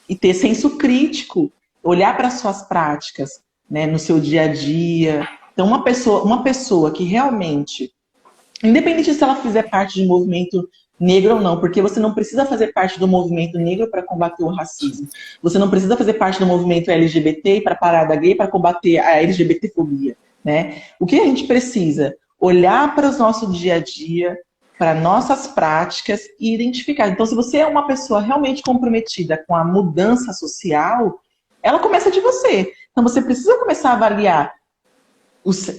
e ter senso crítico, olhar para as suas práticas, né, no seu dia a dia. Então, uma pessoa que realmente, independente se ela fizer parte de um movimento negro ou não, porque você não precisa fazer parte do movimento negro para combater o racismo. Você não precisa fazer parte do movimento LGBT para parar da gay, para combater a LGBTfobia, né? O que a gente precisa? Olhar para o nosso dia a dia, para nossas práticas e identificar. Então, se você é uma pessoa realmente comprometida com a mudança social, ela começa de você. Então, você precisa começar a avaliar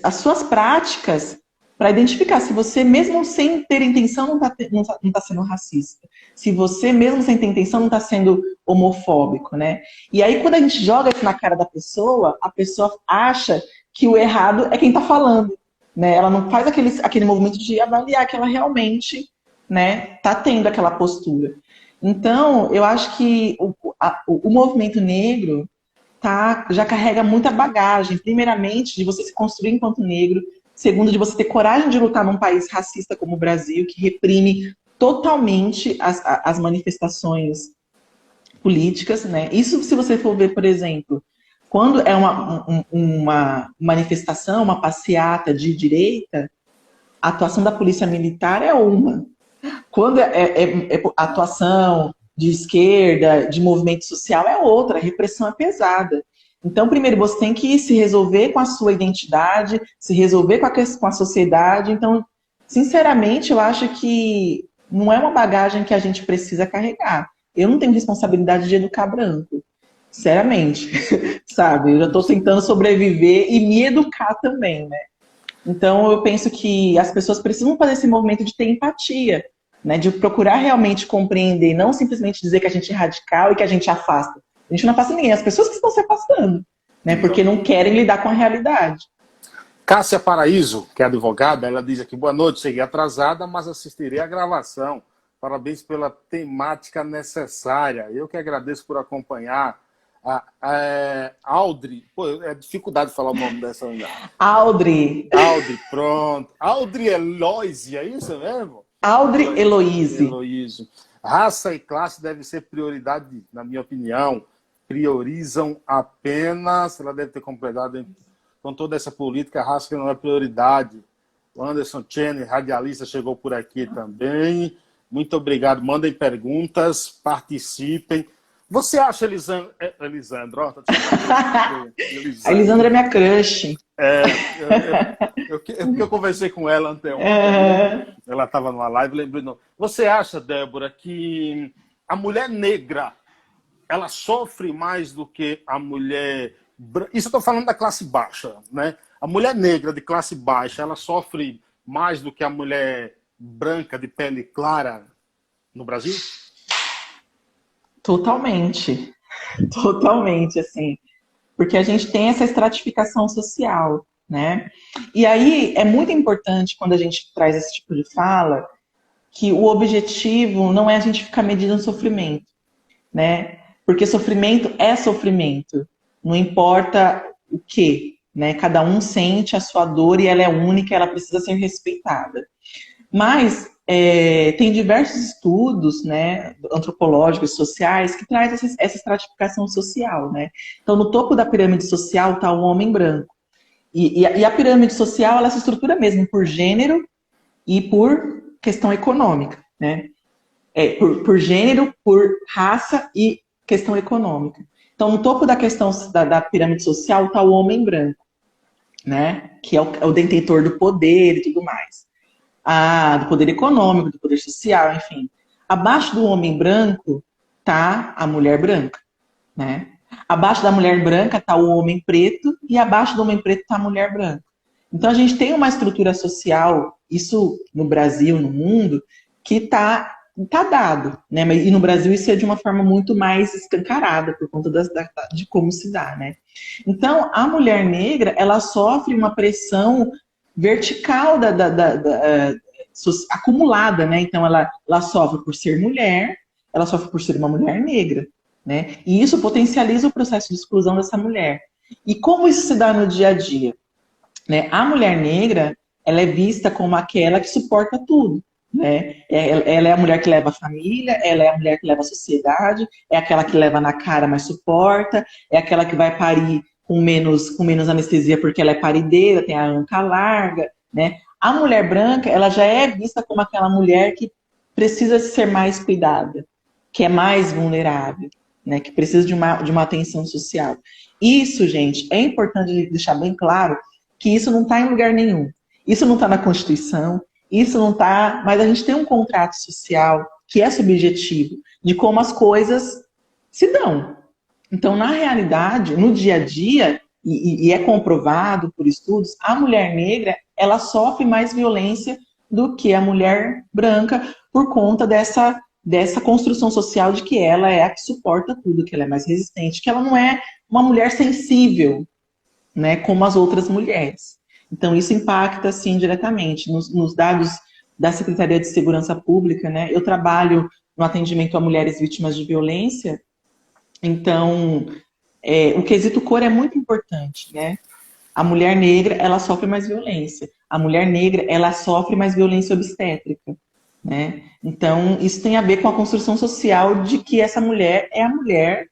as suas práticas para identificar se você, mesmo sem ter intenção, não está sendo racista. Se você, mesmo sem ter intenção, não está sendo homofóbico, né? E aí, quando a gente joga isso na cara da pessoa, a pessoa acha que o errado é quem está falando, né? Ela não faz aquele movimento de avaliar que ela realmente, né, está tendo aquela postura. Então, eu acho que o movimento negro já carrega muita bagagem. Primeiramente, de você se construir enquanto negro. Segundo, de você ter coragem de lutar num país racista como o Brasil, que reprime totalmente as manifestações políticas, né? Isso, se você for ver, por exemplo, quando é uma manifestação, uma passeata de direita, a atuação da polícia militar é uma. Quando é atuação de esquerda, de movimento social, é outra, a repressão é pesada. Então, primeiro, você tem que se resolver com a sua identidade, se resolver com a sociedade. Então, sinceramente, eu acho que não é uma bagagem que a gente precisa carregar. Eu não tenho responsabilidade de educar branco, sinceramente, sabe? Eu já estou tentando sobreviver e me educar também, né? Então, eu penso que as pessoas precisam fazer esse movimento de ter empatia, né? De procurar realmente compreender, não simplesmente dizer que a gente é radical e que a gente afasta. A gente não afasta ninguém, as pessoas que estão se afastando, né? Porque não querem lidar com a realidade. Cássia Paraíso, que é advogada, ela diz aqui: boa noite, cheguei atrasada, mas assistirei a gravação. Parabéns pela temática necessária. Eu que agradeço por acompanhar. Audrey, pô, é dificuldade de falar o nome dessa. Audrey, pronto. Audrey Eloise, é isso mesmo? Audrey Eloise. Raça e classe devem ser prioridade, na minha opinião. Priorizam apenas, ela deve ter completado com toda essa política, a raça não é prioridade. O Anderson Cheney, radialista, chegou por aqui também. Muito obrigado. Mandem perguntas, participem. Você acha, Elisandro? Ó, A Elisandra é minha crush. Eu conversei com ela anteontem. Ela estava numa live, lembrei. Não. Você acha, Débora, que a mulher negra ela sofre mais do que a mulher... Isso eu estou falando da classe baixa, né? A mulher negra de classe baixa, ela sofre mais do que a mulher branca de pele clara no Brasil? Totalmente. Totalmente, assim. Porque a gente tem essa estratificação social, né? E aí é muito importante, quando a gente traz esse tipo de fala, que o objetivo não é a gente ficar medindo o sofrimento, né? Porque sofrimento é sofrimento. Não importa o quê, né? Cada um sente a sua dor e ela é única, ela precisa ser respeitada. Mas tem diversos estudos, né, antropológicos, sociais, que trazem essa estratificação social, né? Então, no topo da pirâmide social está o homem branco. E a pirâmide social, ela se estrutura mesmo por gênero e por questão econômica, né? Por gênero, por raça e questão econômica. Então, no topo da questão da pirâmide social está o homem branco, né? Que é o detentor do poder e tudo mais. Do poder econômico, do poder social, enfim. Abaixo do homem branco está a mulher branca, né? Abaixo da mulher branca está o homem preto e abaixo do homem preto está a mulher branca. Então, a gente tem uma estrutura social, isso no Brasil, no mundo, que está dado, né? E no Brasil isso é de uma forma muito mais escancarada, por conta de como se dá, né? Então, a mulher negra, ela sofre uma pressão vertical acumulada, né? Então, ela sofre por ser mulher, ela sofre por ser uma mulher negra, né? E isso potencializa o processo de exclusão dessa mulher. E como isso se dá no dia a dia? Né? A mulher negra, ela é vista como aquela que suporta tudo, né? Ela é a mulher que leva a família, ela é a mulher que leva a sociedade, é aquela que leva na cara, mas suporta, é aquela que vai parir com menos anestesia porque ela é parideira, tem a anca larga, né? A mulher branca, ela já é vista como aquela mulher que precisa ser mais cuidada, que é mais vulnerável, né? Que precisa de uma atenção social. Isso, gente, é importante deixar bem claro que isso não está em lugar nenhum. Isso não está na Constituição, isso não está... Mas a gente tem um contrato social que é subjetivo de como as coisas se dão. Então, na realidade, no dia a dia, e é comprovado por estudos, a mulher negra, ela sofre mais violência do que a mulher branca por conta dessa construção social de que ela é a que suporta tudo, que ela é mais resistente, que ela não é uma mulher sensível, né, como as outras mulheres. Então, isso impacta, sim, diretamente. Nos dados da Secretaria de Segurança Pública, né, eu trabalho no atendimento a mulheres vítimas de violência, então, o quesito cor é muito importante, né? A mulher negra, ela sofre mais violência. A mulher negra, ela sofre mais violência obstétrica, né? Então, isso tem a ver com a construção social de que essa mulher é a mulher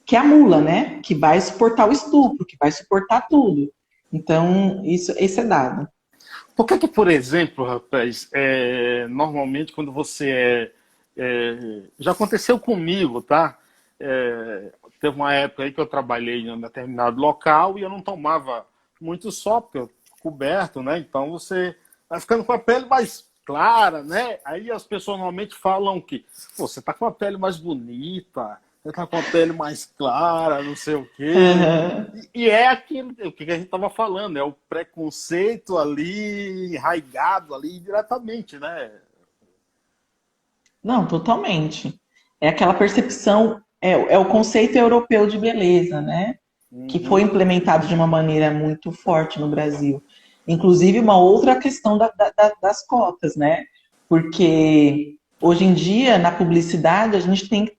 que é a mula, né? Que vai suportar o estupro, que vai suportar tudo. Então, esse é dado. Por que, por exemplo, rapaz, normalmente quando você Já aconteceu comigo, tá? Teve uma época aí que eu trabalhei em um determinado local e eu não tomava muito sol, porque eu coberto, né? Então você vai ficando com a pele mais clara, né? Aí as pessoas normalmente falam que "Pô, você tá com a pele mais bonita, você tá com a pele mais clara, não sei o quê." Aham. E é aquilo o que a gente estava falando, é o preconceito ali, enraizado ali diretamente, né? Não, totalmente. É aquela percepção, é o conceito europeu de beleza, né? Que foi Uhum. implementado de uma maneira muito forte no Brasil. Inclusive, uma outra questão das cotas, né? Porque hoje em dia, na publicidade, a gente tem que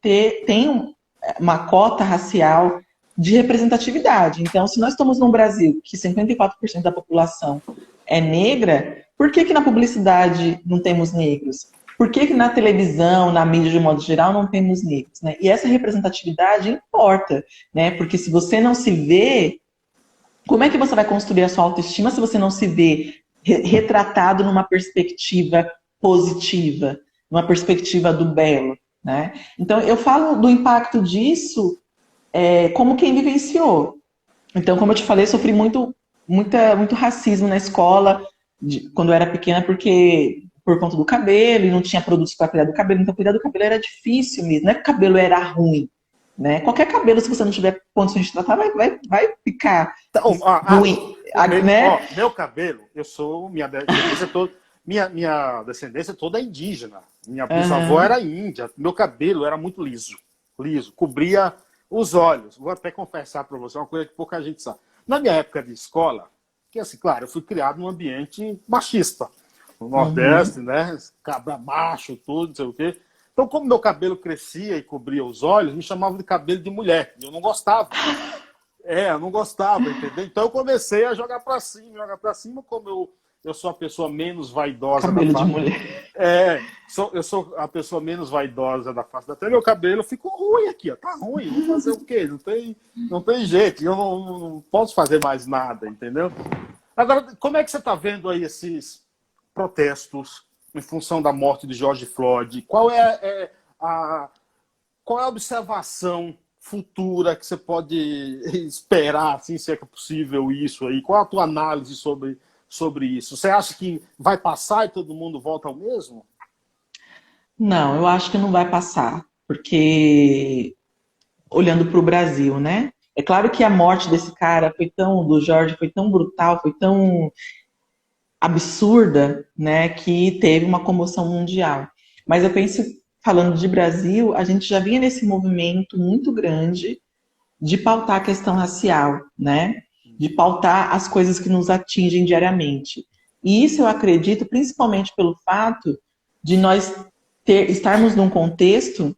uma cota racial de representatividade. Então, se nós estamos num Brasil que 54% da população é negra, por que que na publicidade não temos negros? Por que que na televisão, na mídia de um modo geral, não temos negros, né? E essa representatividade importa, né? Porque se você não se vê, como é que você vai construir a sua autoestima se você não se vê retratado numa perspectiva positiva, numa perspectiva do belo, né? Então, eu falo do impacto disso como quem vivenciou. Então, como eu te falei, sofri muito racismo na escola quando eu era pequena, porque por conta do cabelo e não tinha produtos para cuidar do cabelo. Então, cuidar do cabelo era difícil mesmo. Não é que o cabelo era ruim, né? Qualquer cabelo, se você não tiver condições de tratar, vai ficar Então, ruim, né? meu cabelo, minha descendência toda é indígena. Minha bisavó Uhum. era índia. Meu cabelo era muito liso, cobria os olhos. Vou até confessar para você uma coisa que pouca gente sabe. Na minha época de escola, que assim, claro, eu fui criado num ambiente machista, no Nordeste, Uhum. né? Cabra macho, tudo, não sei o quê. Então, como meu cabelo crescia e cobria os olhos, me chamavam de cabelo de mulher. E eu não gostava. Eu não gostava, entendeu? Então eu comecei a jogar pra cima, como eu sou a pessoa menos vaidosa da Cabelo de face. mulher. Eu sou a pessoa menos vaidosa da face da terra. Meu cabelo ficou ruim aqui, ó. Tá ruim, vou fazer o quê? Não tem jeito, eu não posso fazer mais nada, entendeu? Agora, como é que você está vendo aí esses protestos em função da morte de George Floyd? Qual é a observação futura que você pode esperar, assim, se é que é possível isso aí? Qual é a tua análise sobre isso? Você acha que vai passar e todo mundo volta ao mesmo? Não, eu acho que não vai passar, porque olhando para o Brasil, né? É claro que a morte desse cara do Jorge foi tão brutal, foi tão absurda, né, que teve uma comoção mundial. Mas eu penso, falando de Brasil, a gente já vinha nesse movimento muito grande de pautar a questão racial, né? De pautar as coisas que nos atingem diariamente. E isso eu acredito principalmente pelo fato de nós estarmos num contexto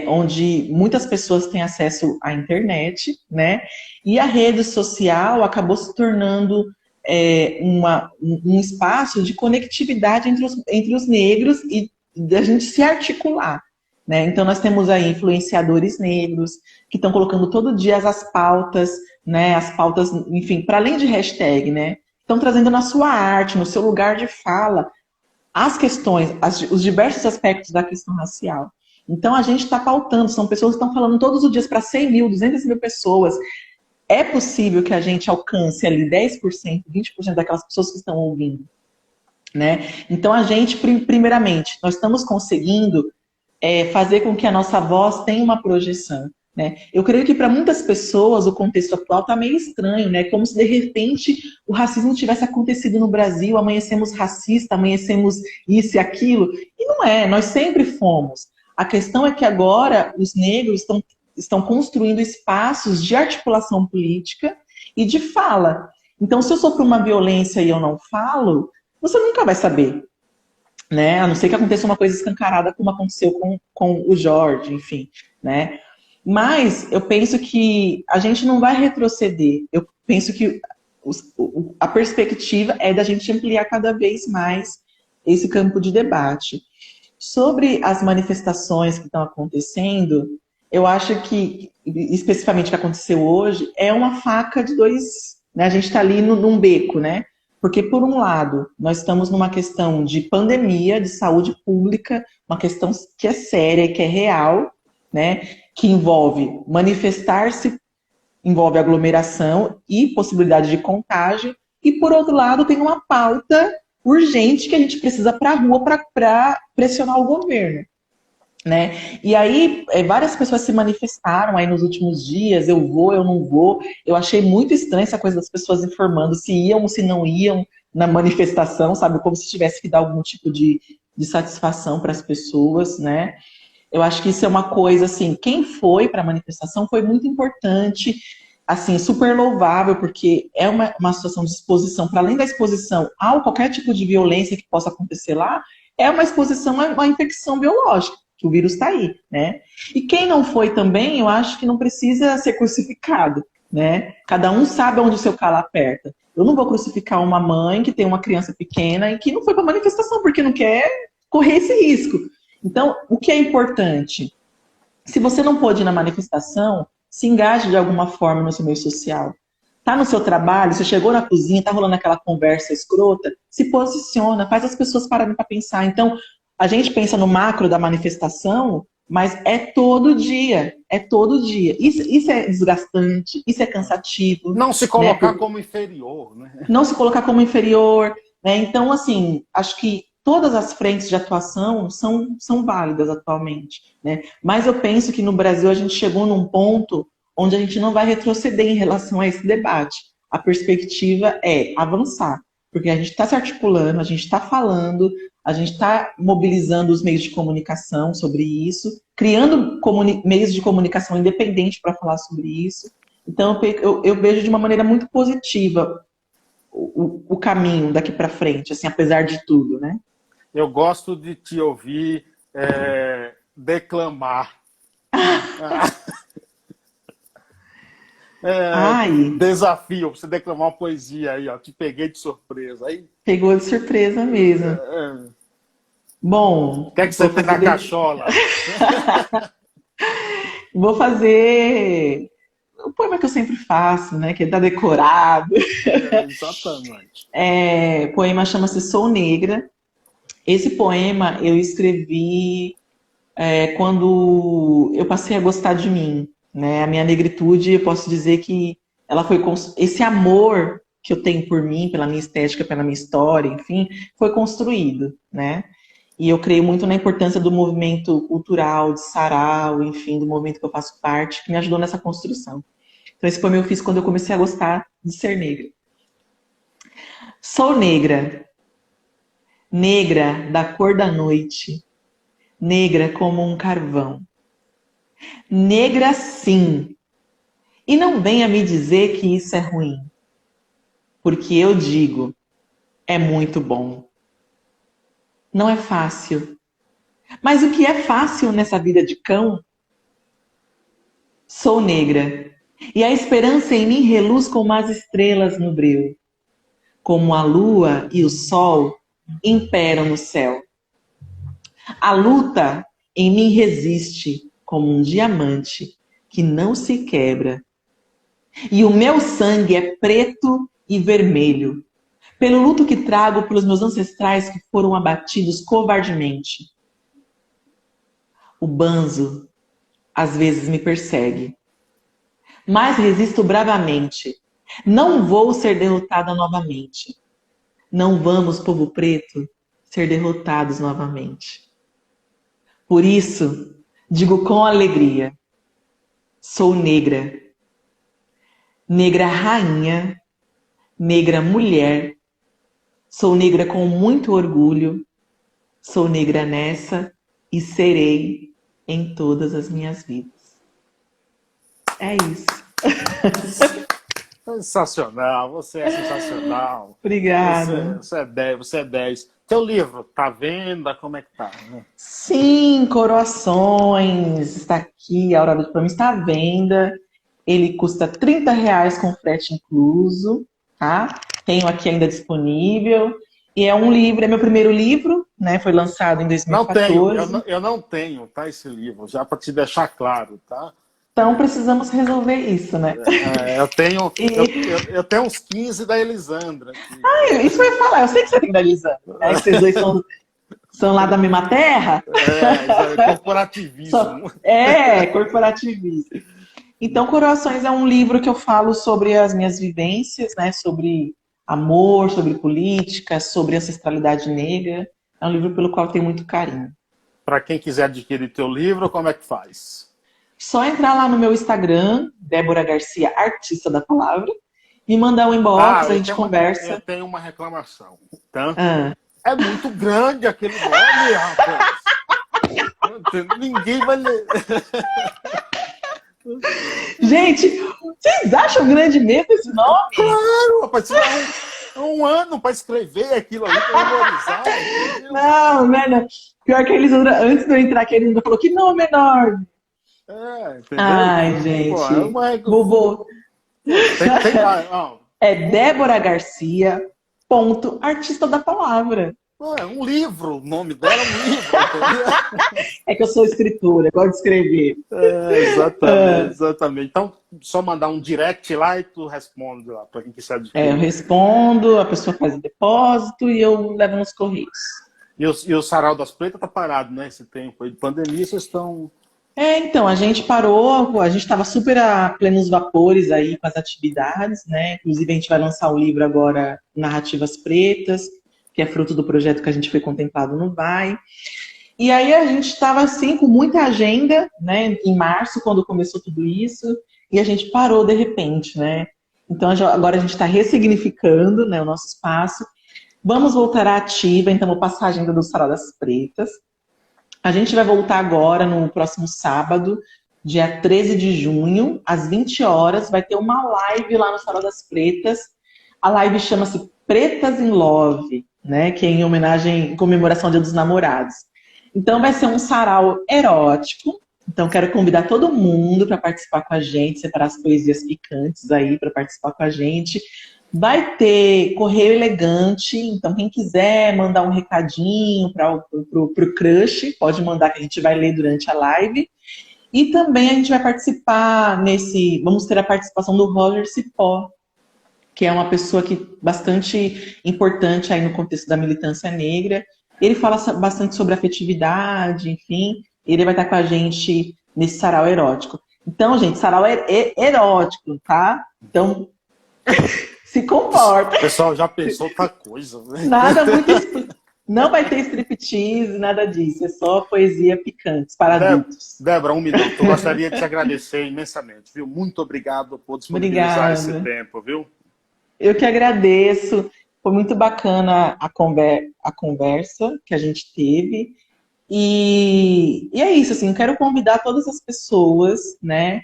onde muitas pessoas têm acesso à internet, né? E a rede social acabou se tornando um espaço de conectividade entre os negros e da gente se articular, né? Então nós temos aí influenciadores negros que estão colocando todo dia as pautas, né? As pautas, enfim, para além de hashtag, né? Estão trazendo na sua arte, no seu lugar de fala, as questões, os diversos aspectos da questão racial. Então a gente está pautando, são pessoas que estão falando todos os dias para 100 mil, 200 mil pessoas. É possível que a gente alcance ali 10%, 20% daquelas pessoas que estão ouvindo, né? Então a gente, primeiramente, nós estamos conseguindo fazer com que a nossa voz tenha uma projeção, né? Eu creio que para muitas pessoas o contexto atual está meio estranho, né? Como se de repente o racismo tivesse acontecido no Brasil, amanhecemos racistas, amanhecemos isso e aquilo. E não é, nós sempre fomos. A questão é que agora os negros estão construindo espaços de articulação política e de fala. Então, se eu sofro uma violência e eu não falo, você nunca vai saber, né? A não ser que aconteça uma coisa escancarada como aconteceu com o Jorge, enfim, né? Mas eu penso que a gente não vai retroceder. Eu penso que a perspectiva é da gente ampliar cada vez mais esse campo de debate. Sobre as manifestações que estão acontecendo, eu acho que, especificamente o que aconteceu hoje, é uma faca de dois... Né? A gente está ali num beco, né? Porque, por um lado, nós estamos numa questão de pandemia, de saúde pública, uma questão que é séria, que é real, né? Que envolve manifestar-se, envolve aglomeração e possibilidade de contágio. E, por outro lado, tem uma pauta urgente que a gente precisa para a rua para pressionar o governo, né? E aí, várias pessoas se manifestaram aí nos últimos dias, eu vou, eu não vou. Eu achei muito estranha essa coisa das pessoas informando se iam ou se não iam na manifestação, sabe? Como se tivesse que dar algum tipo de satisfação para as pessoas, né? Eu acho que isso é uma coisa, assim, quem foi para a manifestação foi muito importante, assim, super louvável, porque é uma situação de exposição, para além da exposição a qualquer tipo de violência que possa acontecer lá, é uma exposição a uma infecção biológica, que o vírus está aí, né? E quem não foi também, eu acho que não precisa ser crucificado, né? Cada um sabe onde o seu calo aperta. Eu não vou crucificar uma mãe que tem uma criança pequena e que não foi para a manifestação porque não quer correr esse risco. Então, o que é importante? Se você não pôde ir na manifestação, se engaje de alguma forma no seu meio social. Tá no seu trabalho, você chegou na cozinha, tá rolando aquela conversa escrota, se posiciona, faz as pessoas pararem para pensar. Então, a gente pensa no macro da manifestação, mas é todo dia, é todo dia. Isso é desgastante, isso é cansativo. Não se colocar, né, como inferior, né? Não se colocar como inferior, né? Então, assim, acho que todas as frentes de atuação são válidas atualmente, né? Mas eu penso que no Brasil a gente chegou num ponto onde a gente não vai retroceder em relação a esse debate. A perspectiva é avançar, porque a gente está se articulando, a gente está falando, a gente está mobilizando os meios de comunicação sobre isso, criando meios de comunicação independente para falar sobre isso. Então, eu vejo de uma maneira muito positiva o caminho daqui para frente, assim, apesar de tudo, né? Eu gosto de te ouvir declamar. Desafio, você declamar uma poesia aí, ó. Te peguei de surpresa. Aí... Pegou de surpresa mesmo. Bom... O que é que você tem na cachola? Vou fazer o poema que eu sempre faço, né? Que está decorado. Exatamente. O poema chama-se Sou Negra. Esse poema eu escrevi quando eu passei a gostar de mim, né? A minha negritude, eu posso dizer que ela foi esse amor que eu tenho por mim, pela minha estética, pela minha história, enfim, foi construído, né? E eu creio muito na importância do movimento cultural, de sarau, enfim, do movimento que eu faço parte, que me ajudou nessa construção. Então esse poema eu fiz quando eu comecei a gostar de ser negra. Sou negra. Negra da cor da noite, negra como um carvão. Negra sim. E não venha me dizer que isso é ruim, porque eu digo, é muito bom. Não é fácil. Mas o que é fácil nessa vida de cão? Sou negra, e a esperança em mim reluz como as estrelas no breu, como a lua e o sol imperam no céu. A luta em mim resiste como um diamante que não se quebra. E o meu sangue é preto e vermelho, pelo luto que trago pelos meus ancestrais que foram abatidos covardemente. O banzo às vezes me persegue, mas resisto bravamente. Não vou ser derrotada novamente. Não vamos, povo preto, ser derrotados novamente. Por isso, digo com alegria, sou negra. Negra rainha, negra mulher. Sou negra com muito orgulho. Sou negra nessa e serei em todas as minhas vidas. É isso. Sensacional, você é sensacional. Obrigada. Você é 10. Teu livro, tá à venda? Como é que tá? Sim, Coroações, está aqui, a Hora do Diploma está à venda. Ele custa R$30 com frete incluso, tá? Tenho aqui ainda disponível. E é um livro, é meu primeiro livro, né? Foi lançado em 2014. Eu não tenho, tá? Esse livro, já para te deixar claro, tá? Então precisamos resolver isso, né? Eu tenho, E- eu tenho uns 15 da Elisandra aqui. Isso eu ia falar, eu sei que você tem da Lisandra, né? Que vocês dois são lá da mesma terra. Isso é corporativismo. Corporativismo. Então, Coroações é um livro que eu falo sobre as minhas vivências, né? Sobre amor, sobre política, sobre ancestralidade negra. É um livro pelo qual eu tenho muito carinho. Para quem quiser adquirir teu livro, como é que faz? Só entrar lá no meu Instagram, Débora Garcia, artista da palavra, e mandar um inbox, a gente conversa. Eu tenho uma reclamação. Tá? Ah. É muito grande aquele nome, rapaz. Ninguém vai ler. Gente, vocês acham grande mesmo esse nome? Claro, rapaz. Um ano para escrever aquilo ali, para memorizar. Não. Pior que a Elisandra, antes de eu entrar aqui, a Elisandra falou que nome enorme. Entendeu? Ai, gente. Vovô. É Débora Garcia, ponto, artista da palavra. É um livro, o nome dela é um livro, entendeu? É que eu sou escritora, gosto de escrever. Exatamente. Então, só mandar um direct lá e tu responde lá, para quem quiser adquirir. Eu respondo, a pessoa faz o depósito e eu levo nos correios. E o Sarau das Pretas tá parado, né? Esse tempo aí de pandemia, vocês estão... Então, a gente parou, a gente estava super a plenos vapores aí com as atividades, né? Inclusive, a gente vai lançar o livro agora, Narrativas Pretas, que é fruto do projeto que a gente foi contemplado no Vai. E aí a gente estava, assim, com muita agenda, né? Em março, quando começou tudo isso, e a gente parou de repente, né? Então, agora a gente está ressignificando, né, o nosso espaço. Vamos voltar à ativa, então vou passar a agenda do Sarau das Pretas. A gente vai voltar agora no próximo sábado, dia 13 de junho, às 20 horas, vai ter uma live lá no Sarau das Pretas. A live chama-se Pretas in Love, né? Que é em comemoração ao Dia dos Namorados. Então vai ser um sarau erótico. Então quero convidar todo mundo para participar com a gente, separar as poesias picantes aí para participar com a gente. Vai ter correio elegante, então quem quiser mandar um recadinho pro crush, pode mandar que a gente vai ler durante a live. E também a gente vai participar vamos ter a participação do Roger Cipó, que é uma pessoa bastante importante aí no contexto da militância negra. Ele fala bastante sobre afetividade, enfim, ele vai estar com a gente nesse sarau erótico. Então, gente, sarau é erótico, tá? Então... se comporta. O pessoal já pensou outra coisa, né? Nada muito... Não vai ter striptease, nada disso. É só poesia picante para adultos. Débora, um minuto. Eu gostaria de te agradecer imensamente, viu? Muito obrigado por disponibilizar esse tempo, viu? Eu que agradeço. Foi muito bacana a conversa que a gente teve. E é isso, assim, quero convidar todas as pessoas, né?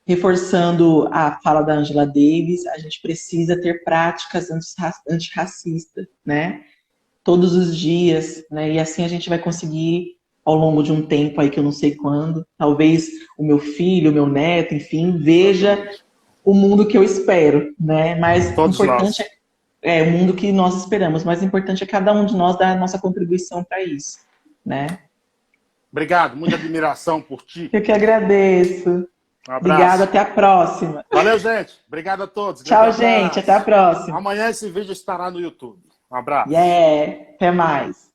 Reforçando a fala da Angela Davis, a gente precisa ter práticas antirracistas, né? Todos os dias, né? E assim a gente vai conseguir, ao longo de um tempo aí que eu não sei quando, talvez o meu filho, o meu neto, enfim, veja o mundo que eu espero, né? Mas o importante é o mundo que nós esperamos, mas o importante é cada um de nós dar a nossa contribuição para isso, né? Obrigado, muita admiração por ti. Eu que agradeço. Um abraço. Obrigado, até a próxima. Valeu, gente. Obrigado a todos. Tchau, gente. Até a próxima. Amanhã esse vídeo estará no YouTube. Um abraço. Até mais.